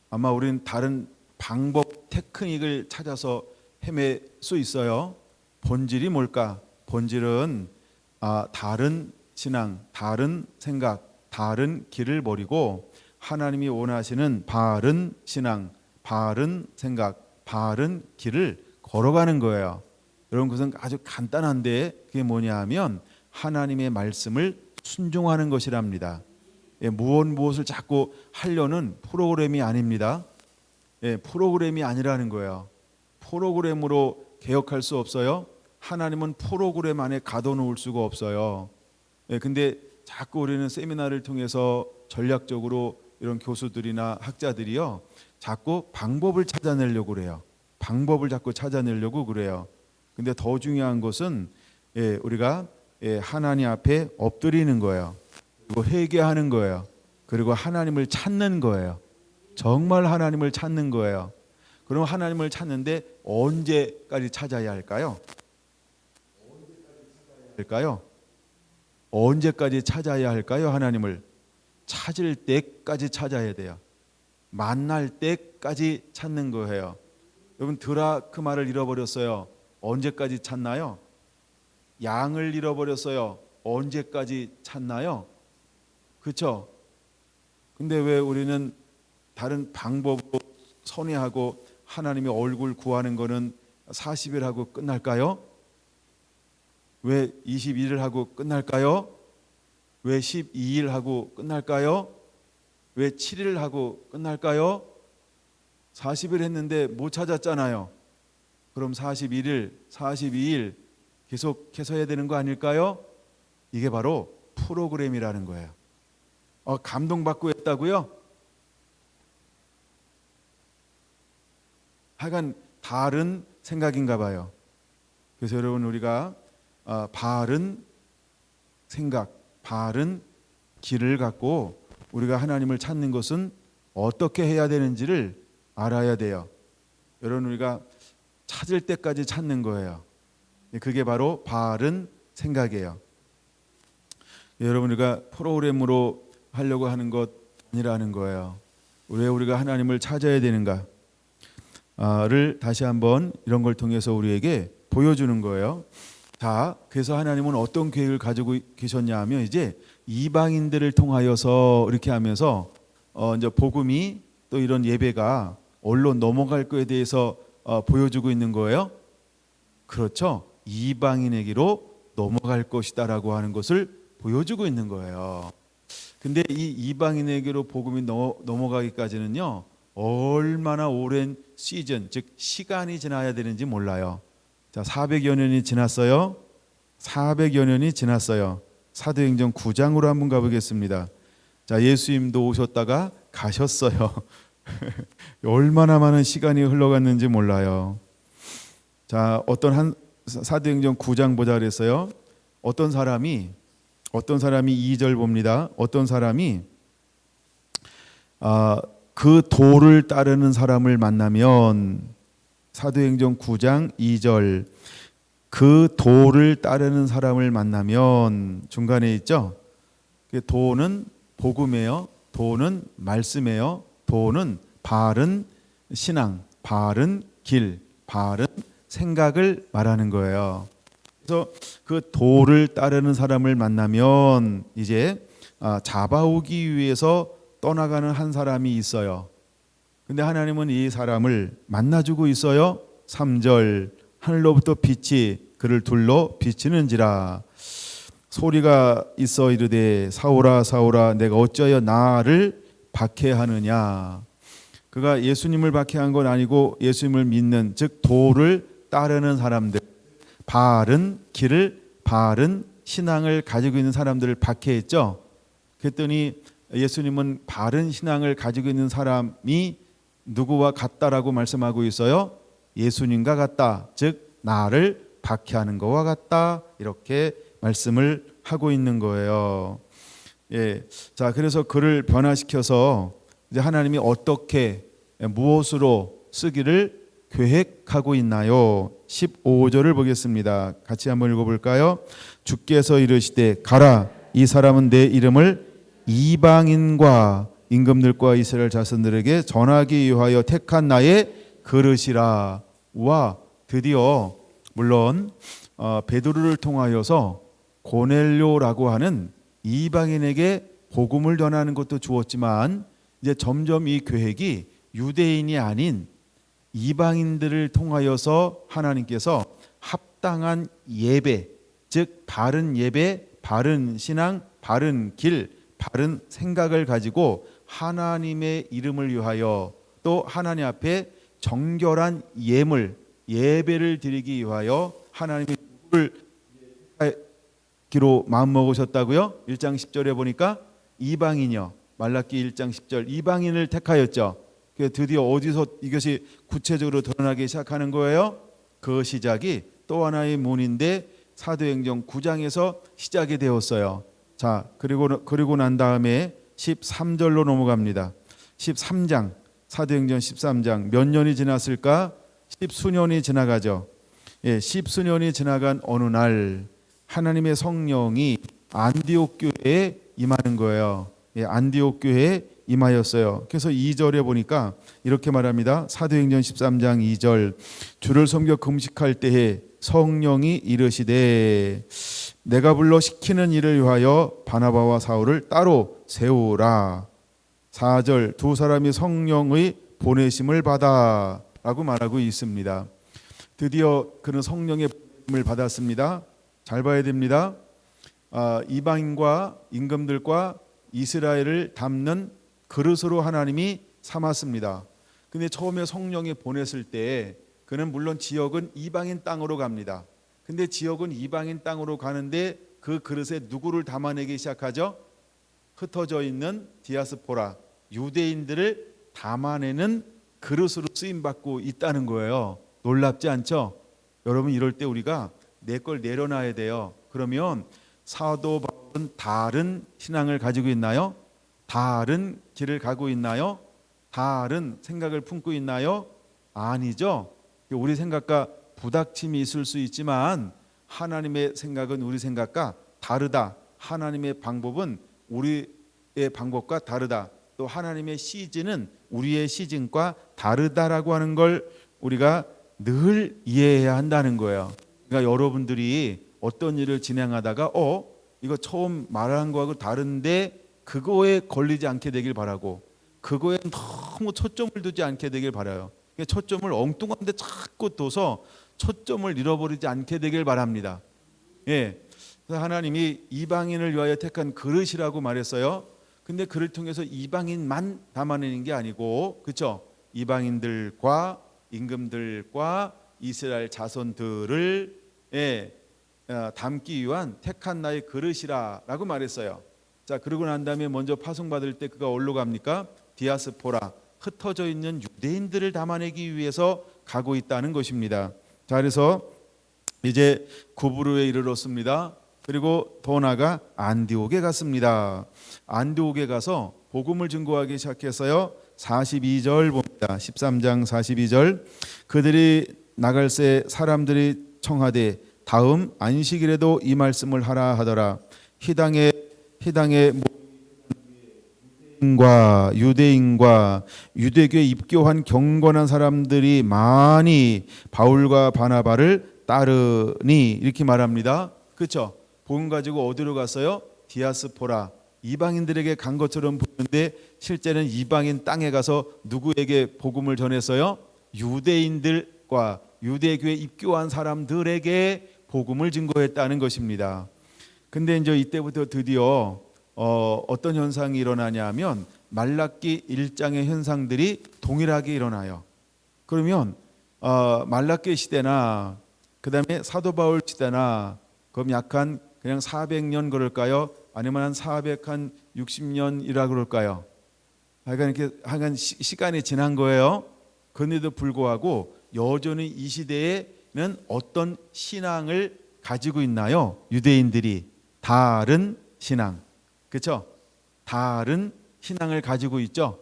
아마 우리는 다른 방법, 테크닉을 찾아서 헤맬 수 있어요. 본질이 뭘까? 본질은 다른 신앙, 다른 생각, 다른 길을 버리고 하나님이 원하시는 바른 신앙, 바른 생각, 바른 길을 걸어가는 거예요. 여러분 그것은 아주 간단한데 그게 뭐냐 하면 하나님의 말씀을 순종하는 것이랍니다. 예, 무엇을 자꾸 하려는 프로그램이 아닙니다. 예, 프로그램이 아니라는 거예요. 프로그램으로 개혁할 수 없어요. 하나님은 프로그램 안에 가둬놓을 수가 없어요. 예, 근데 자꾸 우리는 세미나를 통해서 전략적으로 이런 교수들이나 학자들이요, 자꾸 방법을 찾아내려고 그래요. 방법을 자꾸 찾아내려고 그래요. 근데 더 중요한 것은 우리가 하나님 앞에 엎드리는 거예요. 그리고 회개하는 거예요. 그리고 하나님을 찾는 거예요. 정말 하나님을 찾는 거예요. 그럼 하나님을 찾는데 언제까지 찾아야 할까요? 언제까지 찾아야 할까요? 하나님을 찾을 때까지 찾아야 돼요. 만날 때까지 찾는 거예요. 여러분 드라크마를 잃어버렸어요. 언제까지 찾나요? 양을 잃어버렸어요. 언제까지 찾나요? 그렇죠? 근데 왜 우리는 다른 방법으로 선회하고 하나님의 얼굴 구하는 거는 40일 하고 끝날까요? 왜 21일 하고 끝날까요? 왜 12일 하고 끝날까요? 왜 7일 하고 끝날까요? 40일 했는데 못 찾았잖아요. 그럼 41일, 42일 계속해서 해야 되는 거 아닐까요? 이게 바로 프로그램이라는 거예요. 감동받고 했다고요? 하여간 다른 생각인가 봐요. 그래서 여러분 우리가 바른 생각, 바른 길을 갖고 우리가 하나님을 찾는 것은 어떻게 해야 되는지를 알아야 돼요. 여러분 우리가 찾을 때까지 찾는 거예요. 그게 바로 바른 생각이에요. 여러분 우리가 프로그램으로 하려고 하는 것 아니라는 거예요. 왜 우리가 하나님을 찾아야 되는가? 를 다시 한번 이런 걸 통해서 우리에게 보여주는 거예요. 자, 그래서 하나님은 어떤 계획을 가지고 계셨냐 하면 이제 이방인들을 통하여서 이렇게 하면서 이제 복음이 또 이런 예배가 언론 넘어갈 거에 대해서 보여주고 있는 거예요. 그렇죠. 이방인에게로 넘어갈 것이다라고 하는 것을 보여주고 있는 거예요. 근데 이 이방인에게로 복음이 넘어가기까지는요, 얼마나 오랜 시즌, 즉 시간이 지나야 되는지 몰라요. 자, 400여 년이 지났어요. 400여 년이 지났어요. 사도행전 9장으로 한번 가보겠습니다. 자, 예수님도 오셨다가 가셨어요. 얼마나 많은 시간이 흘러갔는지 몰라요. 자, 사도행전 9장 보자 그랬어요. 어떤 사람이 2절 봅니다. 어떤 사람이 그 도를 따르는 사람을 만나면, 사도행전 9장 2절, 그 도를 따르는 사람을 만나면, 중간에 있죠. 도는 복음이에요. 도는 말씀이에요. 도는 바른 신앙, 바른 길, 바른 생각을 말하는 거예요. 그래서 그 도를 따르는 사람을 만나면 이제 잡아오기 위해서 떠나가는 한 사람이 있어요. 근데 하나님은 이 사람을 만나주고 있어요. 3절, 하늘로부터 빛이 그를 둘러 비치는지라. 소리가 있어 이르되 사울아 사울아 내가 어찌하여 나를 박해하느냐. 그가 예수님을 박해한 건 아니고 예수님을 믿는, 즉 도를 따르는 사람들, 바른 길을, 바른 신앙을 가지고 있는 사람들을 박해했죠. 그랬더니 예수님은 바른 신앙을 가지고 있는 사람이 누구와 같다라고 말씀하고 있어요. 예수님과 같다, 즉 나를 박해하는 것과 같다, 이렇게 말씀을 하고 있는 거예요. 예, 자, 그래서 그를 변화시켜서 이제 하나님이 어떻게 무엇으로 쓰기를 계획하고 있나요? 15절을 보겠습니다. 같이 한번 읽어볼까요? 주께서 이르시되 가라, 이 사람은 내 이름을 이방인과 임금들과 이스라엘 자손들에게 전하기 위하여 택한 나의 그릇이라. 와, 드디어 물론 베드로를 통하여서 고넬료라고 하는 이방인에게 복음을 전하는 것도 주었지만, 이제 점점 이 계획이 유대인이 아닌 이방인들을 통하여서 하나님께서 합당한 예배, 즉 바른 예배, 바른 신앙, 바른 길, 바른 생각을 가지고 하나님의 이름을 위하여 또 하나님 앞에 정결한 예배를 드리기 위하여 하나님이 누구를 기로 마음먹으셨다고요? 1장 10절에 보니까 이방인이요. 말라기 1장 10절 이방인을 택하였죠. 드디어 어디서 이것이 구체적으로 드러나기 시작하는 거예요? 그 시작이 또 하나의 문인데 사도행전 9장에서 시작이 되었어요. 자, 그리고 난 다음에 13절로 넘어갑니다. 13장, 사도행전 13장 몇 년이 지났을까? 십수년이 지나가죠. 예, 십수년이 지나간 어느 날 하나님의 성령이 안디옥 교회에 임하는 거예요. 예, 안디옥 교회에 임하였어요. 그래서 2절에 보니까 이렇게 말합니다. 사도행전 13장 2절 주를 섬겨 금식할 때에 성령이 이르시되 내가 불러 시키는 일을 위하여 바나바와 사울을 따로 세우라. 4절 두 사람이 성령의 보내심을 받아 라고 말하고 있습니다. 드디어 그는 성령의 보내심을 받았습니다. 잘 봐야 됩니다. 이방인과 임금들과 이스라엘을 담는 그릇으로 하나님이 삼았습니다. 근데 처음에 성령이 보냈을 때 그는 물론 지역은 이방인 땅으로 갑니다. 근데 지역은 이방인 땅으로 가는데 그 그릇에 누구를 담아내기 시작하죠? 흩어져 있는 디아스포라, 유대인들을 담아내는 그릇으로 쓰임받고 있다는 거예요. 놀랍지 않죠? 여러분, 이럴 때 우리가 내 걸 내려놔야 돼요. 그러면 사도 바울은 다른 신앙을 가지고 있나요? 다른 길을 가고 있나요? 다른 생각을 품고 있나요? 아니죠. 우리 생각과 부닥침이 있을 수 있지만 하나님의 생각은 우리 생각과 다르다. 하나님의 방법은 우리의 방법과 다르다. 또 하나님의 시즌은 우리의 시즌과 다르다라고 하는 걸 우리가 늘 이해해야 한다는 거예요. 그러니까 여러분들이 어떤 일을 진행하다가 이거 처음 말한 거하고 다른데 그거에 걸리지 않게 되길 바라고, 그거에 너무 초점을 두지 않게 되길 바라요. 초점을 엉뚱한 데 자꾸 둬서 초점을 잃어버리지 않게 되길 바랍니다. 예, 그래서 하나님이 이방인을 위하여 택한 그릇이라고 말했어요. 근데 그를 통해서 이방인만 담아내는 게 아니고, 그렇죠? 이방인들과 임금들과 이스라엘 자손들을 담기 위한 택한 나의 그릇이라고 말했어요. 자, 그러고 난 다음에 먼저 파송받을 때 그가 어디로 갑니까? 디아스포라, 흩어져 있는 유대인들을 담아내기 위해서 가고 있다는 것입니다. 자, 그래서 이제 구브로에 이르렀습니다. 그리고 더 나아가 안디옥에 갔습니다. 안디옥에 가서 복음을 증거하기 시작해서요. 42절 봅니다. 13장 42절 그들이 나갈새 사람들이 청하되 다음 안식일에도 이 말씀을 하라 하더라. 희당의 유대인과 유대교에 입교한 경건한 사람들이 많이 바울과 바나바를 따르니, 이렇게 말합니다. 그렇죠? 복음 가지고 어디로 갔어요? 디아스포라, 이방인들에게 간 것처럼 보이는데 실제는 이방인 땅에 가서 누구에게 복음을 전했어요? 유대인들과 유대교에 입교한 사람들에게 복음을 증거했다는 것입니다. 근데 이제 이때부터 드디어 어떤 현상이 일어나냐면 말라기 1장의 현상들이 동일하게 일어나요. 그러면 말라기 시대나 그다음에 사도 바울 시대나 그럼 약한 그냥 400년 그럴까요? 아니면 한 460년이라 그럴까요? 하여간 시간이 지난 거예요. 그런데도 불구하고 여전히 이 시대에는 어떤 신앙을 가지고 있나요? 유대인들이 다른 신앙, 그렇죠? 다른 신앙을 가지고 있죠.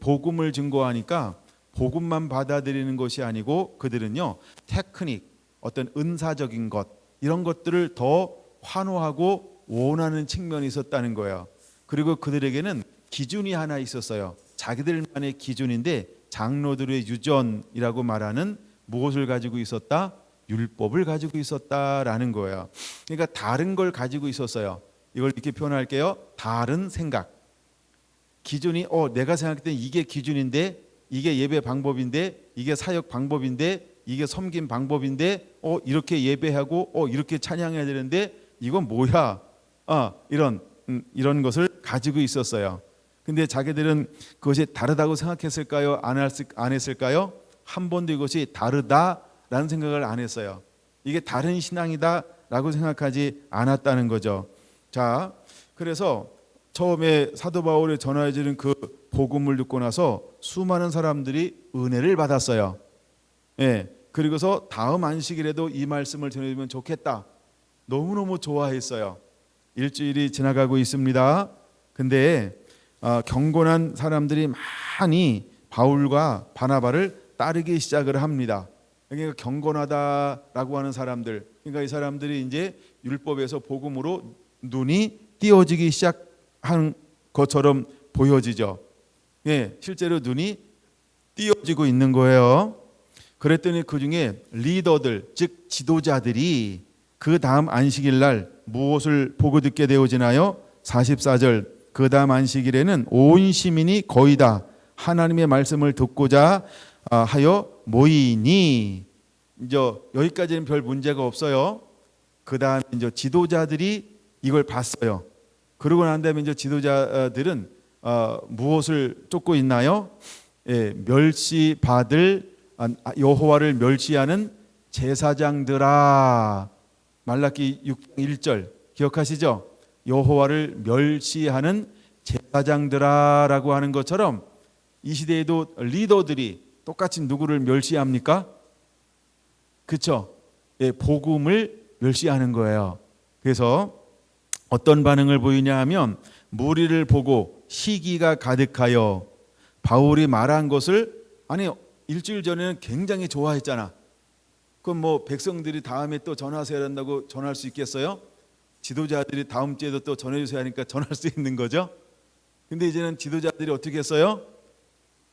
복음을 증거하니까 복음만 받아들이는 것이 아니고 그들은요 테크닉, 어떤 은사적인 것 이런 것들을 더 환호하고 원하는 측면이 있었다는 거예요. 그리고 그들에게는 기준이 하나 있었어요. 자기들만의 기준인데 장로들의 유전이라고 말하는 무엇을 가지고 있었다? 율법을 가지고 있었다라는 거예요. 그러니까 다른 걸 가지고 있었어요. 이걸 이렇게 표현할게요. 다른 생각. 기준이 내가 생각할 때 이게 기준인데, 이게 예배 방법인데, 이게 사역 방법인데, 이게 섬김 방법인데, 이렇게 예배하고 이렇게 찬양해야 되는데 이건 뭐야? 이런 것을 가지고 있었어요. 근데 자기들은 그것이 다르다고 생각했을까요? 안 했을까요? 한 번도 이것이 다르다라는 생각을 안 했어요. 이게 다른 신앙이다라고 생각하지 않았다는 거죠. 자, 그래서 처음에 사도 바울이 전하여 주는 그 복음을 듣고 나서 수많은 사람들이 은혜를 받았어요. 예. 그리고서 다음 안식일에도 이 말씀을 전해주면 좋겠다. 너무너무 좋아했어요. 일주일이 지나가고 있습니다. 근데 경건한 사람들이 많이 바울과 바나바를 따르기 시작을 합니다. 그러니까 경건하다라고 하는 사람들, 그러니까 이 사람들이 이제 율법에서 복음으로 눈이 띄어지기 시작한 것처럼 보여지죠. 예, 실제로 눈이 띄어지고 있는 거예요. 그랬더니 그 중에 리더들, 즉 지도자들이 그 다음 안식일 날 무엇을 보고 듣게 되어지나요? 44절, 그 다음 안식일에는 온 시민이 거의 다 하나님의 말씀을 듣고자 하여 모이니, 이제 여기까지는 별 문제가 없어요. 그 다음 이제 지도자들이 이걸 봤어요. 그러고 난 다음에 이제 지도자들은 무엇을 쫓고 있나요? 예, 멸시받을 여호와를 멸시하는 제사장들아. 말라기 6장 1절 기억하시죠? 여호와를 멸시하는 제사장들아라고 하는 것처럼 이 시대에도 리더들이 똑같이 누구를 멸시합니까? 그렇죠? 예, 복음을 멸시하는 거예요. 그래서 어떤 반응을 보이냐 하면 무리를 보고 시기가 가득하여 바울이 말한 것을 일주일 전에는 굉장히 좋아했잖아. 그럼 뭐 백성들이 다음에 또 전하셔야 한다고 전할 수 있겠어요? 지도자들이 다음 주에도 또 전해주셔야 하니까 전할 수 있는 거죠. 근데 이제는 지도자들이 어떻게 했어요?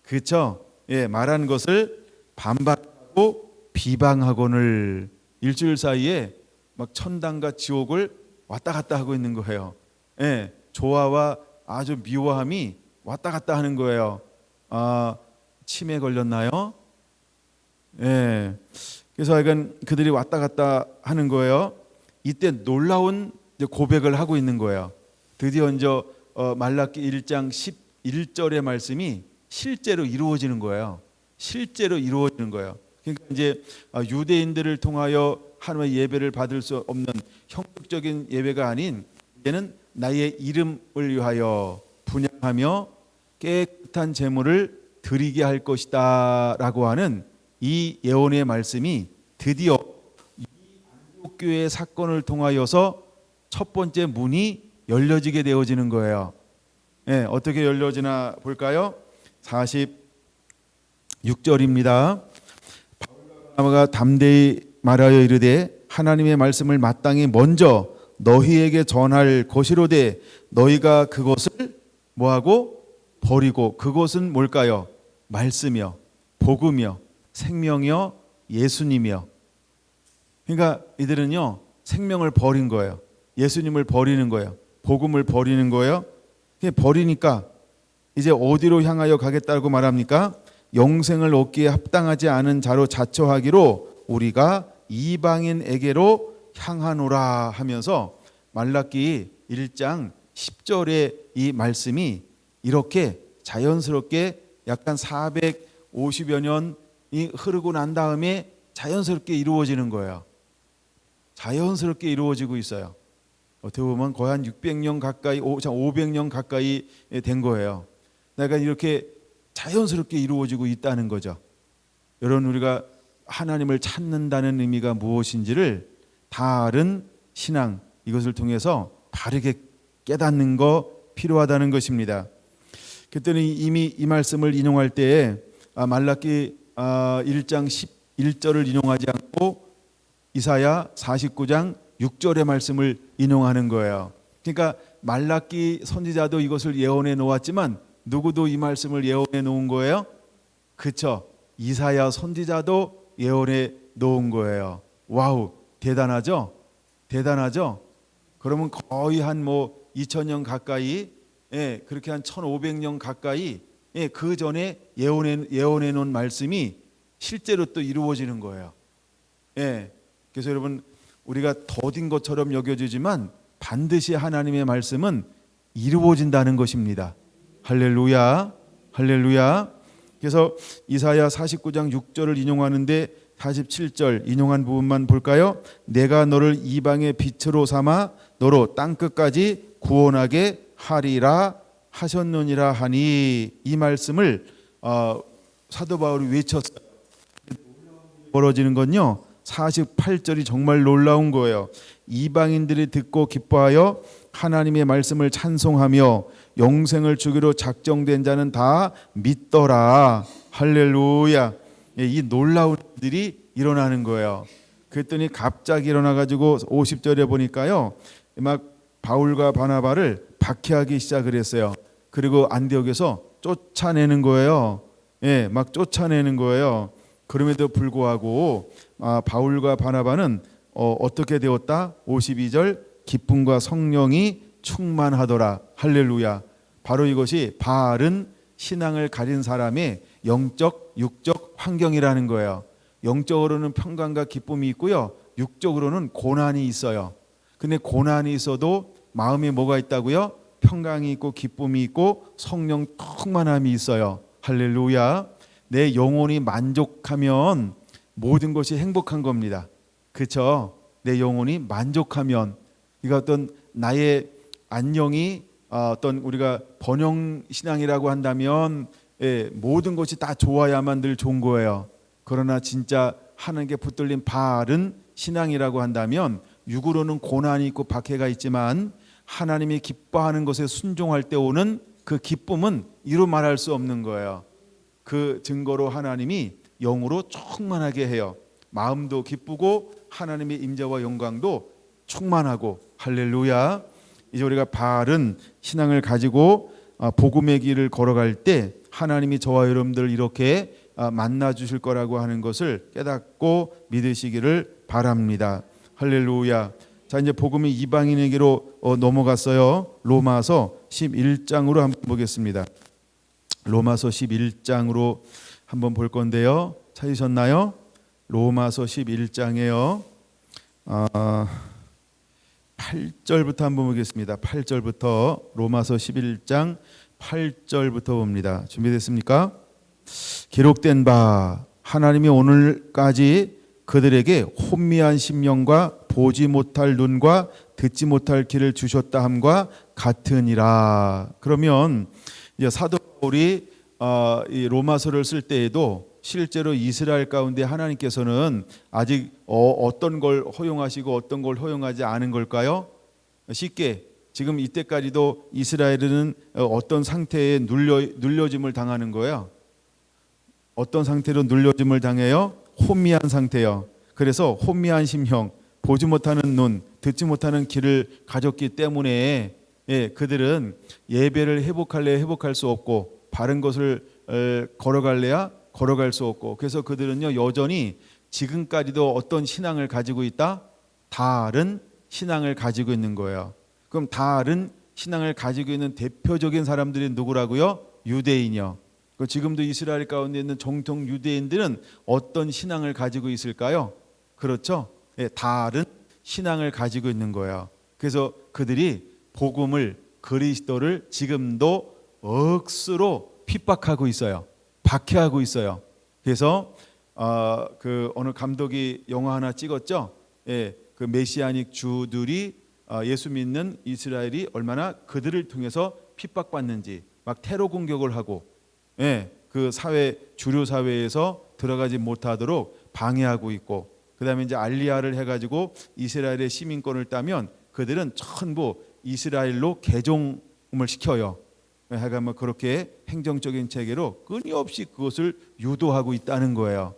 그렇죠? 예, 말한 것을 반박하고 비방하고는 일주일 사이에 막 천당과 지옥을 왔다 갔다 하고 있는 거예요. 예, 좋아와 아주 미워함이 왔다 갔다 하는 거예요. 치매 걸렸나요? 예. 그래서 하여간 그들이 왔다 갔다 하는 거예요. 이때 놀라운 고백을 하고 있는 거예요. 드디어 이제 말라기 1장 11절의 말씀이 실제로 이루어지는 거예요. 실제로 이루어지는 거예요. 그러니까 이제 유대인들을 통하여 하나님의 예배를 받을 수 없는 형식적인 예배가 아닌 이제는 나의 이름을 위하여 분향하며 깨끗한 제물을 드리게 할 것이다 라고 하는 이 예언의 말씀이 드디어 이 안디옥 교회의 사건을 통하여서 첫 번째 문이 열려지게 되어지는 거예요. 네, 어떻게 열려지나 볼까요? 46절입니다. 바울과 담대히 말하여 이르되 하나님의 말씀을 마땅히 먼저 너희에게 전할 것이로되 너희가 그것을 뭐하고 버리고, 그것은 뭘까요? 말씀이요, 복음이요, 생명이요, 예수님이요. 그러니까 이들은요 생명을 버린 거예요. 예수님을 버리는 거예요. 복음을 버리는 거예요. 버리니까 이제 어디로 향하여 가겠다고 말합니까? 영생을 얻기에 합당하지 않은 자로 자처하기로 우리가 이방인에게로 향하노라 하면서 말라기 1장 10절의 이 말씀이 이렇게 자연스럽게 약간 450여 년이 흐르고 난 다음에 자연스럽게 이루어지는 거예요. 자연스럽게 이루어지고 있어요. 어떻게 보면 거의 한 600년 가까이, 500년 가까이 된 거예요. 그러니까 이렇게 자연스럽게 이루어지고 있다는 거죠. 여러분, 우리가 하나님을 찾는다는 의미가 무엇인지를 다른 신앙, 이것을 통해서 바르게 깨닫는 거 필요하다는 것입니다. 그랬더니 이미 이 말씀을 인용할 때에 말라기 1장 11절을 인용하지 않고 이사야 49장 6절의 말씀을 인용하는 거예요. 그러니까 말라기 선지자도 이것을 예언해 놓았지만 누구도 이 말씀을 예언해 놓은 거예요? 그렇죠. 이사야 선지자도 예언해 놓은 거예요. 와우, 대단하죠? 대단하죠? 그러면 거의 한 2000년 가까이, 그렇게 한 1500년 가까이, 그 전에 예언해 놓은 말씀이 실제로 또 이루어지는 거예요. 그래서 여러분, 우리가 더딘 것처럼 여겨지지만 반드시 하나님의 말씀은 이루어진다는 것입니다. 할렐루야, 할렐루야. 그래서 이사야 49장 6절을 인용하는데 47절 인용한 부분만 볼까요? 내가 너를 이방의 빛으로 삼아 너로 땅끝까지 구원하게 하리라 하셨느니라 하니, 이 말씀을 사도 바울이 외쳤어요. 벌어지는 건요, 48절이 정말 놀라운 거예요. 이방인들이 듣고 기뻐하여 하나님의 말씀을 찬송하며 영생을 주기로 작정된 자는 다 믿더라. 할렐루야. 이 놀라운 일이 일어나는 거예요. 그랬더니 갑자기 일어나가지고 50절에 보니까요, 막 바울과 바나바를 박해하기 시작을 했어요. 그리고 안디옥에서 쫓아내는 거예요. 막 쫓아내는 거예요. 그럼에도 불구하고 바울과 바나바는 어떻게 되었다? 52절 기쁨과 성령이 충만하더라. 할렐루야. 바로 이것이 바른 신앙을 가진 사람의 영적, 육적 환경이라는 거예요. 영적으로는 평강과 기쁨이 있고요, 육적으로는 고난이 있어요. 근데 고난이 있어도 마음에 뭐가 있다고요? 평강이 있고 기쁨이 있고 성령 충만함이 있어요. 할렐루야. 내 영혼이 만족하면 모든 것이 행복한 겁니다. 그렇죠? 내 영혼이 만족하면, 이거 어떤 나의 안녕이 어떤 우리가 번영 신앙이라고 한다면 모든 것이 다 좋아야만 늘 좋은 거예요. 그러나 진짜 하나님께 붙들린 바른 신앙이라고 한다면 육으로는 고난이 있고 박해가 있지만 하나님이 기뻐하는 것에 순종할 때 오는 그 기쁨은 이루 말할 수 없는 거예요. 그 증거로 하나님이 영으로 충만하게 해요. 마음도 기쁘고 하나님의 임재와 영광도 충만하고. 할렐루야. 이제 우리가 바른 신앙을 가지고 복음의 길을 걸어갈 때 하나님이 저와 여러분들 이렇게 만나 주실 거라고 하는 것을 깨닫고 믿으시기를 바랍니다. 할렐루야. 자, 이제 복음이 이방인에게로 넘어갔어요. 로마서 11장으로 한번 보겠습니다. 로마서 11장으로 한번 볼 건데요. 찾으셨나요? 로마서 11장에요. 8절부터 한번 보겠습니다. 8절부터 로마서 11장 8절부터 봅니다. 준비됐습니까? 기록된 바 하나님이 오늘까지 그들에게 혼미한 심령과 보지 못할 눈과 듣지 못할 귀를 주셨다 함과 같으니라. 그러면 이제 사도 바울이 이 로마서를 쓸 때에도 실제로 이스라엘 가운데 하나님께서는 아직 어떤 걸 허용하시고 어떤 걸 허용하지 않은 걸까요? 쉽게 지금 이때까지도 이스라엘은 어떤 상태에 눌려짐을 당하는 거예요. 어떤 상태로 눌려짐을 당해요? 혼미한 상태요. 그래서 혼미한 심령, 보지 못하는 눈, 듣지 못하는 귀를 가졌기 때문에 그들은 예배를 회복할래야 회복할 수 없고 바른 것을 걸어갈래야 걸어갈 수 없고, 그래서 그들은요 여전히 지금까지도 어떤 신앙을 가지고 있다? 다른 신앙을 가지고 있는 거예요. 그럼 다른 신앙을 가지고 있는 대표적인 사람들이 누구라고요? 유대인이요. 지금도 이스라엘 가운데 있는 정통 유대인들은 어떤 신앙을 가지고 있을까요? 그렇죠? 다른 신앙을 가지고 있는 거예요. 그래서 그들이 복음을, 그리스도를 지금도 억수로 핍박하고 있어요. 박해하고 있어요. 그래서 그 어느 감독이 영화 하나 찍었죠. 그 메시아닉 주들이 예수 믿는 이스라엘이 얼마나 그들을 통해서 핍박받는지, 막 테러 공격을 하고, 그 사회, 주류 사회에서 들어가지 못하도록 방해하고 있고, 그다음에 이제 알리야를 해가지고 이스라엘의 시민권을 따면 그들은 전부 이스라엘로 개종을 시켜요. 하여간 뭐 그렇게 행정적인 체계로 끊임없이 그것을 유도하고 있다는 거예요.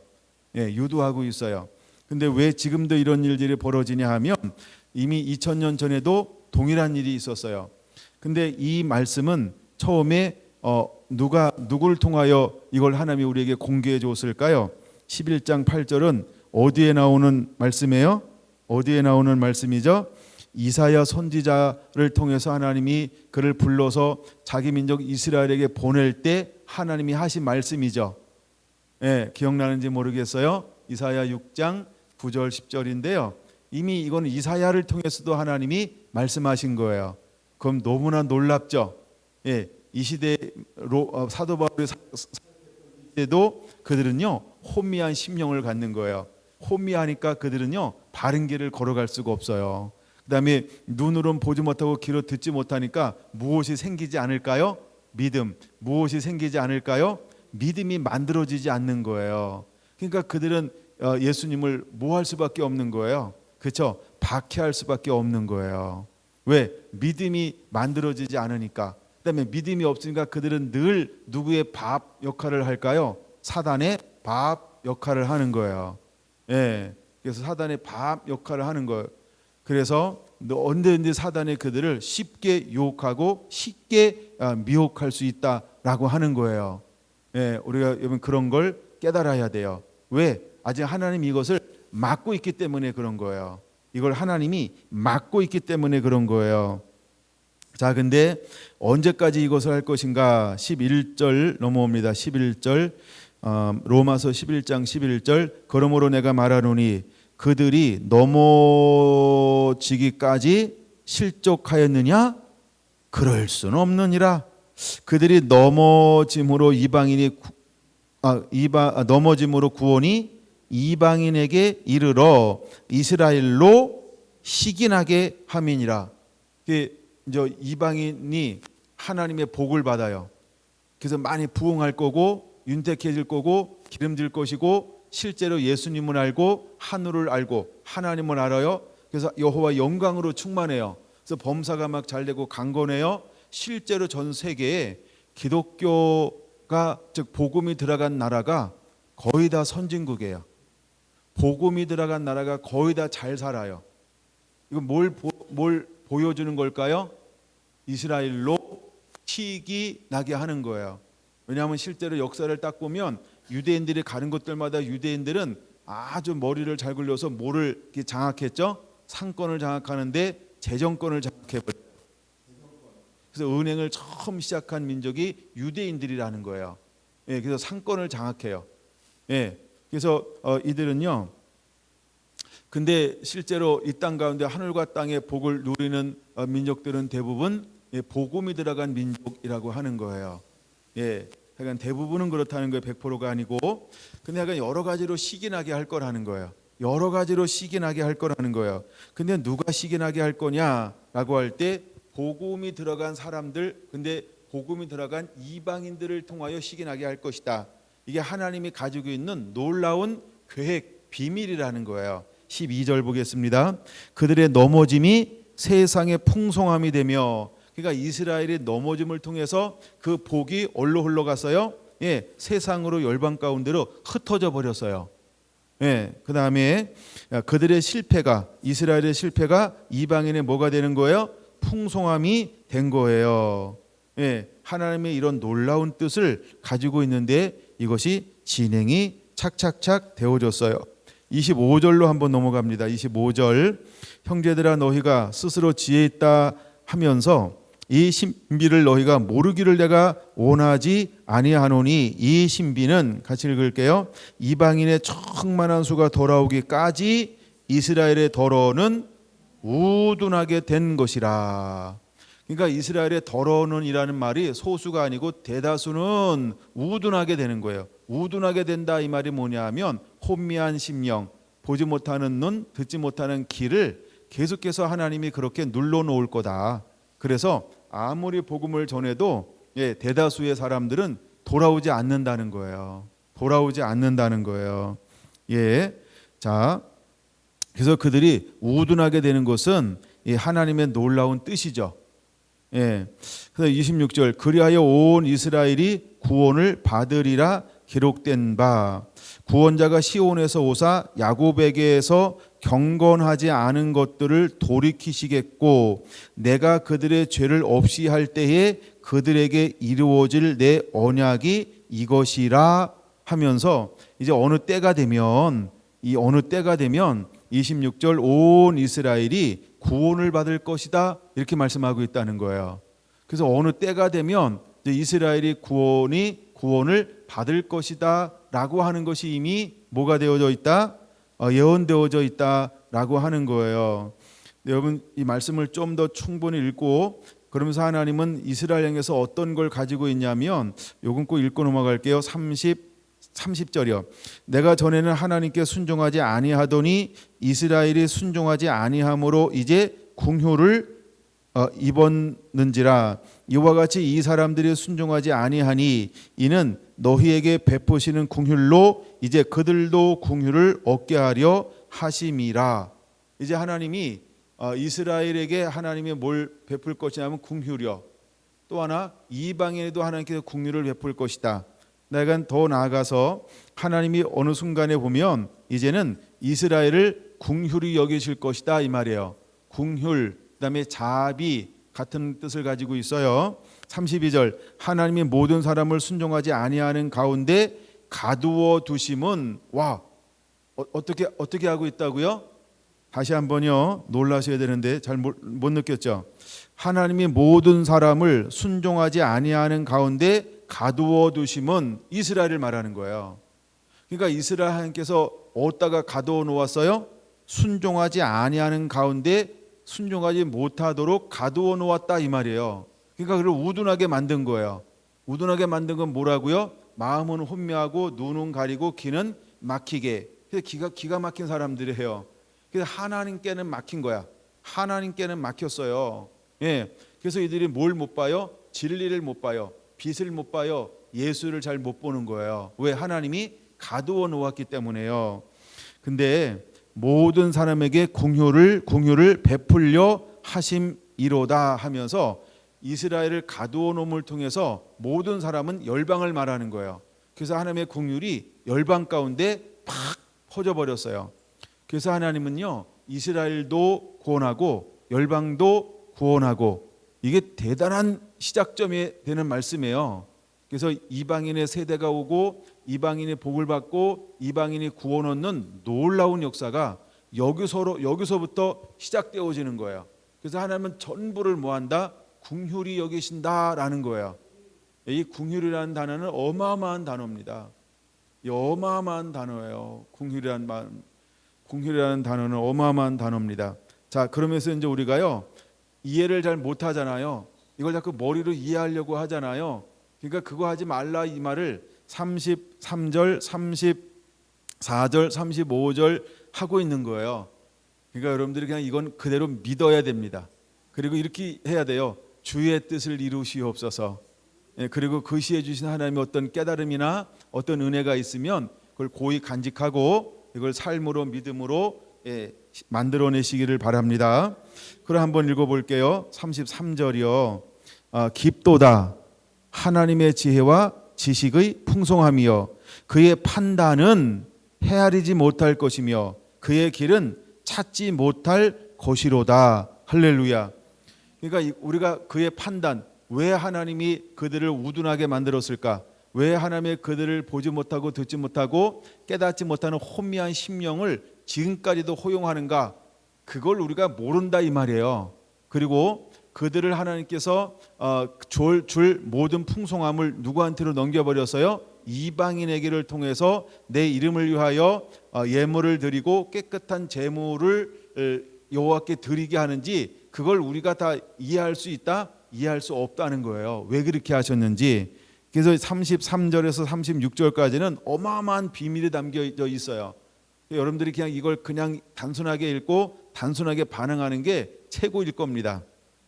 유도하고 있어요. 근데 왜 지금도 이런 일들이 벌어지냐 하면 이미 2000년 전에도 동일한 일이 있었어요. 근데 이 말씀은 처음에 누구를 통하여 이걸 하나님이 우리에게 공개해 줬을까요? 11장 8절은 어디에 나오는 말씀이에요? 어디에 나오는 말씀이죠? 이사야 선지자를 통해서 하나님이 그를 불러서 자기 민족 이스라엘에게 보낼 때 하나님이 하신 말씀이죠. 기억나는지 모르겠어요. 이사야 6장 9절 10절인데요. 이미 이거는 이사야를 통해서도 하나님이 말씀하신 거예요. 그럼 너무나 놀랍죠. 이 시대 사도 바울이 때도 그들은요 혼미한 심령을 갖는 거예요. 혼미하니까 그들은요 바른 길을 걸어갈 수가 없어요. 그다음에 눈으로는 보지 못하고 귀로 듣지 못하니까 무엇이 생기지 않을까요? 믿음. 무엇이 생기지 않을까요? 믿음이 만들어지지 않는 거예요. 그러니까 그들은 예수님을 뭐 할 수밖에 없는 거예요. 그렇죠? 박해할 수밖에 없는 거예요. 왜? 믿음이 만들어지지 않으니까. 그다음에 믿음이 없으니까 그들은 늘 누구의 밥 역할을 할까요? 사단의 밥 역할을 하는 거예요. 그래서 사단의 밥 역할을 하는 거예요. 그래서 언제든지 사단이 그들을 쉽게 유혹하고 쉽게 미혹할 수 있다라고 하는 거예요. 우리가 여러분 그런 걸 깨달아야 돼요. 왜? 아직 하나님이 이것을 막고 있기 때문에 그런 거예요. 이걸 하나님이 막고 있기 때문에 그런 거예요. 자, 근데 언제까지 이것을 할 것인가? 11절 넘어옵니다. 11절 로마서 11장 11절 그러므로 내가 말하노니 그들이 넘어지기까지 실족하였느냐? 그럴 수는 없느니라. 그들이 넘어짐으로 넘어짐으로 구원이 이방인에게 이르러 이스라엘로 식인하게 함이니라. 이제 이방인이 하나님의 복을 받아요. 그래서 많이 부흥할 거고 윤택해질 거고 기름질 것이고 실제로 예수님을 알고 하늘을 알고 하나님을 알아요. 그래서 여호와 영광으로 충만해요. 그래서 범사가 막 잘되고 강건해요. 실제로 전 세계에 기독교가 즉 복음이 들어간 나라가 거의 다 선진국이에요. 복음이 들어간 나라가 거의 다 잘 살아요. 이거 뭘 보여주는 걸까요? 이스라엘로 식이 나게 하는 거예요. 왜냐하면 실제로 역사를 딱 보면 유대인들이 가는 곳들마다 유대인들은 아주 머리를 잘 굴려서 뭐를 장악했죠? 상권을 장악하는데 재정권을 장악해버려요. 그래서 은행을 처음 시작한 민족이 유대인들이라는 거예요. 그래서 상권을 장악해요. 그래서 이들은요. 근데 실제로 이 땅 가운데 하늘과 땅의 복을 누리는 민족들은 대부분 복음이 들어간 민족이라고 하는 거예요. 하여간 대부분은 그렇다는 거예요. 100%가 아니고. 근데 하여간 여러 가지로 시기나게 할 거라는 거예요. 여러 가지로 시기나게 할 거라는 거예요. 근데 누가 시기나게 할 거냐라고 할 때 복음이 들어간 사람들, 근데 복음이 들어간 이방인들을 통하여 시기나게 할 것이다. 이게 하나님이 가지고 있는 놀라운 계획, 비밀이라는 거예요. 12절 보겠습니다. 그들의 넘어짐이 세상의 풍성함이 되며, 그러니까 이스라엘의 넘어짐을 통해서 그 복이 어디로 흘러갔어요? 세상으로 열방 가운데로 흩어져 버렸어요. 그 다음에 그들의 실패가, 이스라엘의 실패가 이방인의 뭐가 되는 거예요? 풍성함이 된 거예요. 하나님의 이런 놀라운 뜻을 가지고 있는데 이것이 진행이 착착착 되어졌어요. 25절로 한번 넘어갑니다. 25절 형제들아 너희가 스스로 지혜 있다 하면서 이 신비를 너희가 모르기를 내가 원하지 아니하노니 이 신비는 같이 읽을게요. 이방인의 충만한 수가 돌아오기까지 이스라엘의 더러는 우둔하게 된 것이라. 그러니까 이스라엘의 더러는이라는 말이 소수가 아니고 대다수는 우둔하게 되는 거예요. 우둔하게 된다 이 말이 뭐냐 하면 혼미한 심령, 보지 못하는 눈, 듣지 못하는 귀를 계속해서 하나님이 그렇게 눌러놓을 거다. 그래서 아무리 복음을 전해도 대다수의 사람들은 돌아오지 않는다는 거예요. 돌아오지 않는다는 거예요. 자, 그래서 그들이 우둔하게 되는 것은 하나님의 놀라운 뜻이죠. 예. 그래서 26절 그리하여 온 이스라엘이 구원을 받으리라 기록된 바 구원자가 시온에서 오사 야곱에게서 경건하지 않은 것들을 돌이키시겠고 내가 그들의 죄를 없이 할 때에 그들에게 이루어질 내 언약이 이것이라 하면서 이제 어느 때가 되면 26절 온 이스라엘이 구원을 받을 것이다 이렇게 말씀하고 있다는 거예요. 그래서 어느 때가 되면 이스라엘이 구원을 받을 것이다 라고 하는 것이 이미 뭐가 되어져 있다? 예언되어져 있다라고 하는 거예요. 여러분 이 말씀을 좀 더 충분히 읽고 그러면서 하나님은 이스라엘 향해서 어떤 걸 가지고 있냐면 요건 꼭 읽고 넘어갈게요. 30절이요. 내가 전에는 하나님께 순종하지 아니하더니 이스라엘이 순종하지 아니함으로 이제 궁휼을 입었는지라 이와 같이 이 사람들이 순종하지 아니하니 이는 너희에게 베푸시는 궁휼로 이제 그들도 궁휼을 얻게 하려 하심이라. 이제 하나님이 이스라엘에게 하나님이 뭘 베풀 것이냐면 궁휼이요. 또 하나 이방인에도 하나님께서 궁휼을 베풀 것이다. 내가 더 나아가서 하나님이 어느 순간에 보면 이제는 이스라엘을 궁휼히 여기실 것이다 이 말이에요. 궁휼 그다음에 자비 같은 뜻을 가지고 있어요. 32절 하나님이 모든 사람을 순종하지 아니하는 가운데 가두어 두심은 어떻게 하고 있다고요? 다시 한번요. 놀라셔야 되는데 잘 못 느꼈죠? 하나님이 모든 사람을 순종하지 아니하는 가운데 가두어 두심은 이스라엘을 말하는 거예요. 그러니까 이스라엘 하나님께서 어디다가 가두어 놓았어요? 순종하지 아니하는 가운데 순종하지 못하도록 가두어 놓았다 이 말이에요. 그러니까 그를 우둔하게 만든 거예요. 우둔하게 만든 건 뭐라고요? 마음은 혼미하고 눈은 가리고 귀는 막히게. 그래서 기가 막힌 사람들이에요. 그래서 하나님께는 막힌 거야. 하나님께는 막혔어요. 예. 그래서 이들이 뭘 못 봐요? 진리를 못 봐요. 빛을 못 봐요. 예수를 잘 못 보는 거예요. 왜? 하나님이 가두어 놓았기 때문에요. 근데 모든 사람에게 궁휼을 베풀려 하심이로다 하면서 이스라엘을 가두어 놓음을 통해서 모든 사람은 열방을 말하는 거예요. 그래서 하나님의 궁휼이 열방 가운데 팍 퍼져버렸어요. 그래서 하나님은요 이스라엘도 구원하고 열방도 구원하고 이게 대단한 시작점이 되는 말씀이에요. 그래서 이방인의 세대가 오고 이방인이 복을 받고 이방인이 구원 얻는 놀라운 역사가 여기서부터 시작되어지는 거예요. 그래서 하나님은 전부를 뭐한다? 궁휼히 여기신다라는 거예요. 이 궁휼이라는 단어는 어마어마한 단어입니다. 이 어마어마한 단어예요. 궁휼이라는 단어는 어마어마한 단어입니다. 자, 그러면서 이제 우리가요 이해를 잘 못하잖아요. 이걸 자꾸 머리로 이해하려고 하잖아요. 그러니까 그거 하지 말라 이 말을 33절, 34절, 35절 하고 있는 거예요. 그러니까 여러분들이 그냥 이건 그대로 믿어야 됩니다. 그리고 이렇게 해야 돼요. 주의 뜻을 이루시옵소서. 그리고 그 시에 주신 하나님의 어떤 깨달음이나 어떤 은혜가 있으면 그걸 고이 간직하고 이걸 삶으로 믿음으로 만들어내시기를 바랍니다. 그럼 한번 읽어볼게요. 33절이요. 깊도다 하나님의 지혜와 지식의 풍성함이여 그의 판단은 헤아리지 못할 것이며 그의 길은 찾지 못할 것이로다. 할렐루야. 그러니까 우리가 그의 판단, 왜 하나님이 그들을 우둔하게 만들었을까? 왜 하나님의 그들을 보지 못하고 듣지 못하고 깨닫지 못하는 혼미한 심령을 지금까지도 허용하는가? 그걸 우리가 모른다 이 말이에요. 그리고 그들을 하나님께서 줄 모든 풍성함을 누구한테로 넘겨버렸어요? 이방인에게를 통해서 내 이름을 위하여 예물을 드리고 깨끗한 제물을 여호와께 드리게 하는지 그걸 우리가 다 이해할 수 있다? 이해할 수 없다는 거예요. 왜 그렇게 하셨는지. 그래서 33절에서 36절까지는 어마어마한 비밀이 담겨져 있어요. 여러분들이 그냥 이걸 그냥 단순하게 읽고 단순하게 반응하는 게 최고일 겁니다.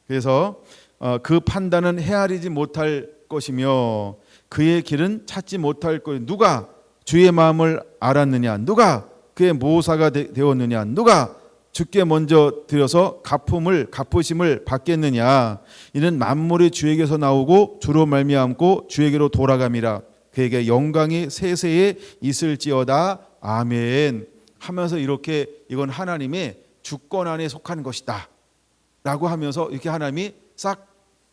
그래서 그 판단은 헤아리지 못할 것이며 그의 길은 찾지 못할 것. 누가 주의 마음을 알았느냐? 누가 그의 모사가 되었느냐? 누가 주께 먼저 드려서 갚으심을 받겠느냐. 이는 만물이 주에게서 나오고 주로 말미암고 주에게로 돌아감이라. 그에게 영광이 세세에 있을지어다. 아멘. 하면서 이렇게 이건 하나님의 주권 안에 속한 것이다 라고 하면서 이렇게 하나님이 싹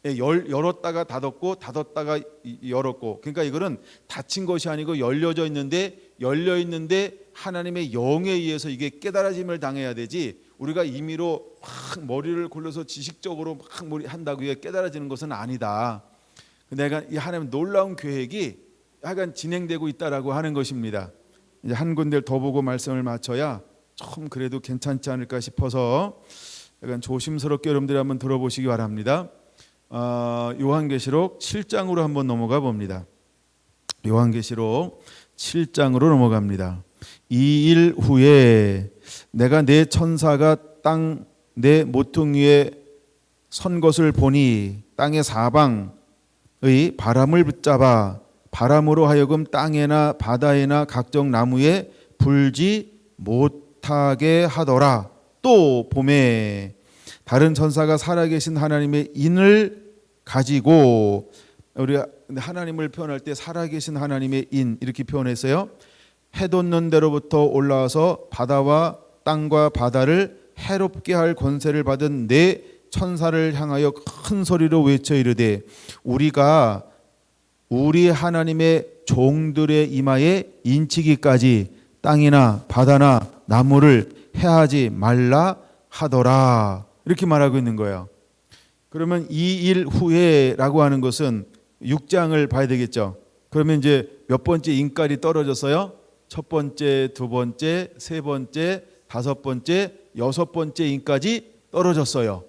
열었다가 닫았고 닫았다가 열었고, 그러니까 이거는 닫힌 것이 아니고 열려져 있는데, 열려 있는데 하나님의 영에 의해서 이게 깨달아짐을 당해야 되지, 우리가 임의로 막 머리를 굴려서 지식적으로 막 한다고 이게 깨달아지는 것은 아니다. 내가 이 하나님 놀라운 계획이 약간 진행되고 있다라고 하는 것입니다. 이제 한 군데를 더 보고 말씀을 마쳐야 좀 그래도 괜찮지 않을까 싶어서 약간 조심스럽게 여러분들이 한번 들어보시기 바랍니다. 요한계시록 7장으로 한번 넘어가 봅니다. 요한계시록 7장으로 넘어갑니다. 2일 후에 내가 내 천사가 땅 내 모퉁이에 선 것을 보니 땅의 사방의 바람을 붙잡아 바람으로 하여금 땅에나 바다에나 각종 나무에 불지 못하게 하더라. 또 봄에 다른 천사가 살아계신 하나님의 인을 가지고, 우리가 하나님을 표현할 때 살아계신 하나님의 인 이렇게 표현했어요. 해 돋는 데로부터 올라와서 바다와 땅과 바다를 해롭게 할 권세를 받은 네 천사를 향하여 큰 소리로 외쳐 이르되, 우리가 우리 하나님의 종들의 이마에 인치기까지 땅이나 바다나 나무를 해하지 말라 하더라. 이렇게 말하고 있는 거예요. 그러면 2일 후에라고 하는 것은 6장을 봐야 되겠죠. 그러면 이제 몇 번째 인깔이 떨어졌어요? 첫 번째, 두 번째, 세 번째, 다섯 번째, 여섯 번째 인까지 떨어졌어요.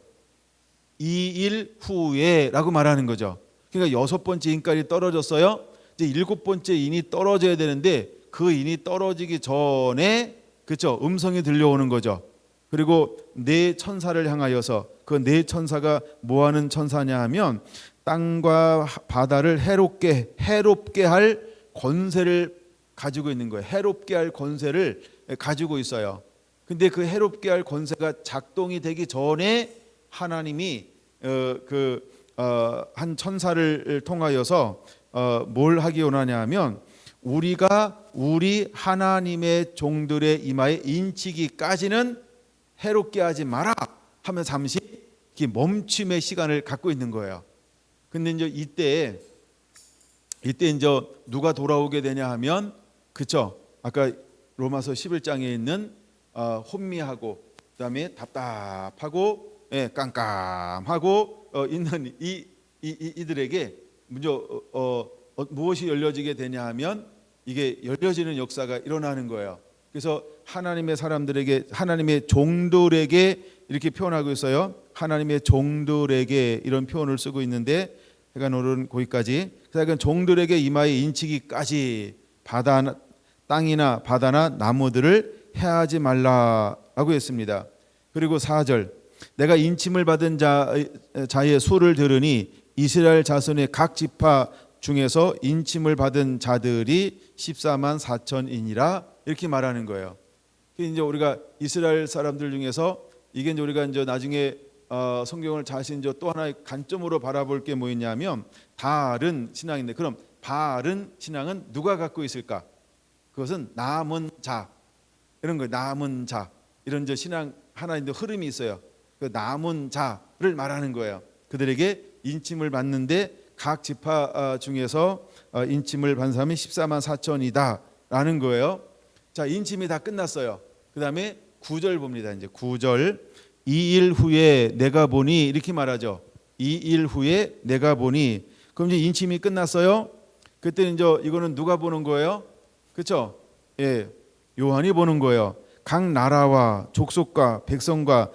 2일 후에라고 말하는 거죠. 그러니까 여섯 번째 인깔이 떨어졌어요. 이제 일곱 번째 인이 떨어져야 되는데 그 인이 떨어지기 전에, 그렇죠, 음성이 들려오는 거죠. 그리고 네 천사를 향하여서, 그 네 천사가 뭐하는 천사냐 하면 땅과 바다를 해롭게 할 권세를 가지고 있는 거예요. 해롭게 할 권세를 가지고 있어요. 근데 그 해롭게 할 권세가 작동이 되기 전에 하나님이 한 천사를 통하여서 뭘 하기 원하냐 하면, 우리가 우리 하나님의 종들의 이마에 인치기까지는 해롭게 하지 마라 하면 잠시 멈춤의 시간을 갖고 있는 거예요. 근데 이제 이때 이제 누가 돌아오게 되냐 하면, 그쵸, 아까 로마서 11장에 있는 혼미하고 그다음에 답답하고 깜깜하고 있는 이들에게 먼저 무엇이 열려지게 되냐 하면, 이게 열려지는 역사가 일어나는 거예요. 그래서 하나님의 사람들에게, 하나님의 종들에게 이렇게 표현하고 있어요. 하나님의 종들에게 이런 표현을 쓰고 있는데, 해가 오른 거기까지, 그러니까 종들에게 이마에 인치기까지 땅이나 바다나 나무들을 해하지 말라라고 했습니다. 그리고 4절, 내가 인침을 받은 자의 수를 들으니 이스라엘 자손의 각 지파 중에서 인침을 받은 자들이 14만 4천이니라 이렇게 말하는 거예요. 이제 우리가 이스라엘 사람들 중에서, 이게 이제 우리가 이제 나중에 성경을 자신 또 하나의 관점으로 바라볼 게 뭐였냐면, 바른 신앙인데, 그럼 바른 신앙은 누가 갖고 있을까? 그것은 남은 자, 이런 거, 남은 자, 이런 저 신앙 하나인데 흐름이 있어요. 그 남은 자를 말하는 거예요. 그들에게 인침을 받는데 각 지파 중에서 인침을 받은 사람이 14만 4천이다 라는 거예요. 자, 인침이 다 끝났어요. 그 다음에 9절 봅니다. 이제 9절, 2일 후에 내가 보니, 이렇게 말하죠. 2일 후에 내가 보니. 그럼 이제 인침이 끝났어요. 그때 이제 이거는 누가 보는 거예요? 그렇죠? 예, 요한이 보는 거예요. 각 나라와 족속과 백성과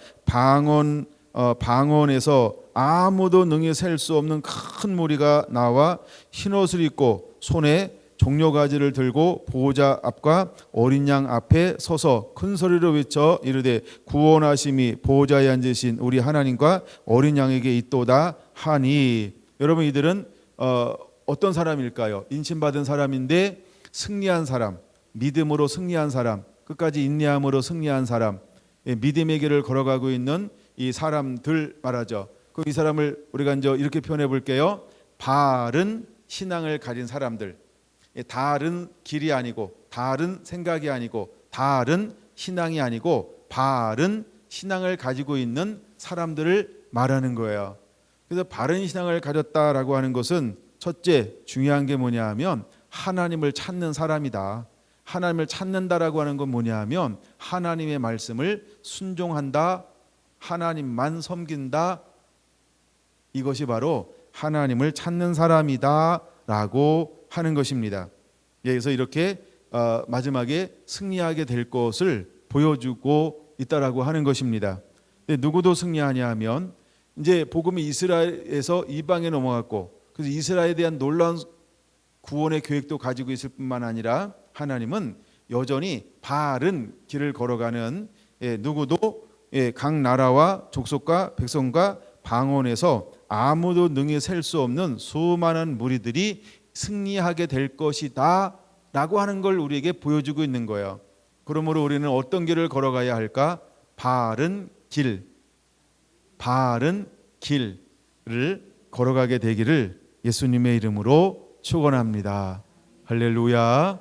방언에서 아무도 능히 셀 수 없는 큰 무리가 나와 흰옷을 입고 손에 종려가지를 들고 보호자 앞과 어린 양 앞에 서서 큰 소리로 외쳐 이르되, 구원하심이 보호자에 앉으신 우리 하나님과 어린 양에게 있도다 하니. 여러분, 이들은 어떤 사람일까요? 인침받은 사람인데 승리한 사람, 믿음으로 승리한 사람, 끝까지 인내함으로 승리한 사람, 믿음의 길을 걸어가고 있는 이 사람들 말하죠. 그럼 이 사람을 우리가 이제 이렇게 표현해 볼게요. 바른 신앙을 가진 사람들. 다른 길이 아니고, 다른 생각이 아니고, 다른 신앙이 아니고 바른 신앙을 가지고 있는 사람들을 말하는 거예요. 그래서 바른 신앙을 가졌다라고 하는 것은 첫째 중요한 게 뭐냐 하면 하나님을 찾는 사람이다. 하나님을 찾는다라고 하는 건 뭐냐 하면 하나님의 말씀을 순종한다, 하나님만 섬긴다, 이것이 바로 하나님을 찾는 사람이다 라고 하는 것입니다. 그래서 이렇게 마지막에 승리하게 될 것을 보여주고 있다라고 하는 것입니다. 누구도 승리하냐 하면 이제 복음이 이스라엘에서 이방에 넘어갔고, 그래서 이스라엘에 대한 놀라운 구원의 계획도 가지고 있을 뿐만 아니라 하나님은 여전히 바른 길을 걸어가는 누구도 각 나라와 족속과 백성과 방언에서 아무도 능히 셀 수 없는 수많은 무리들이 승리하게 될 것이다 라고 하는 걸 우리에게 보여주고 있는 거예요. 그러므로 우리는 어떤 길을 걸어가야 할까? 바른 길을 걸어가게 되기를 예수님의 이름으로 축원합니다. 할렐루야.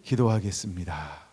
기도하겠습니다.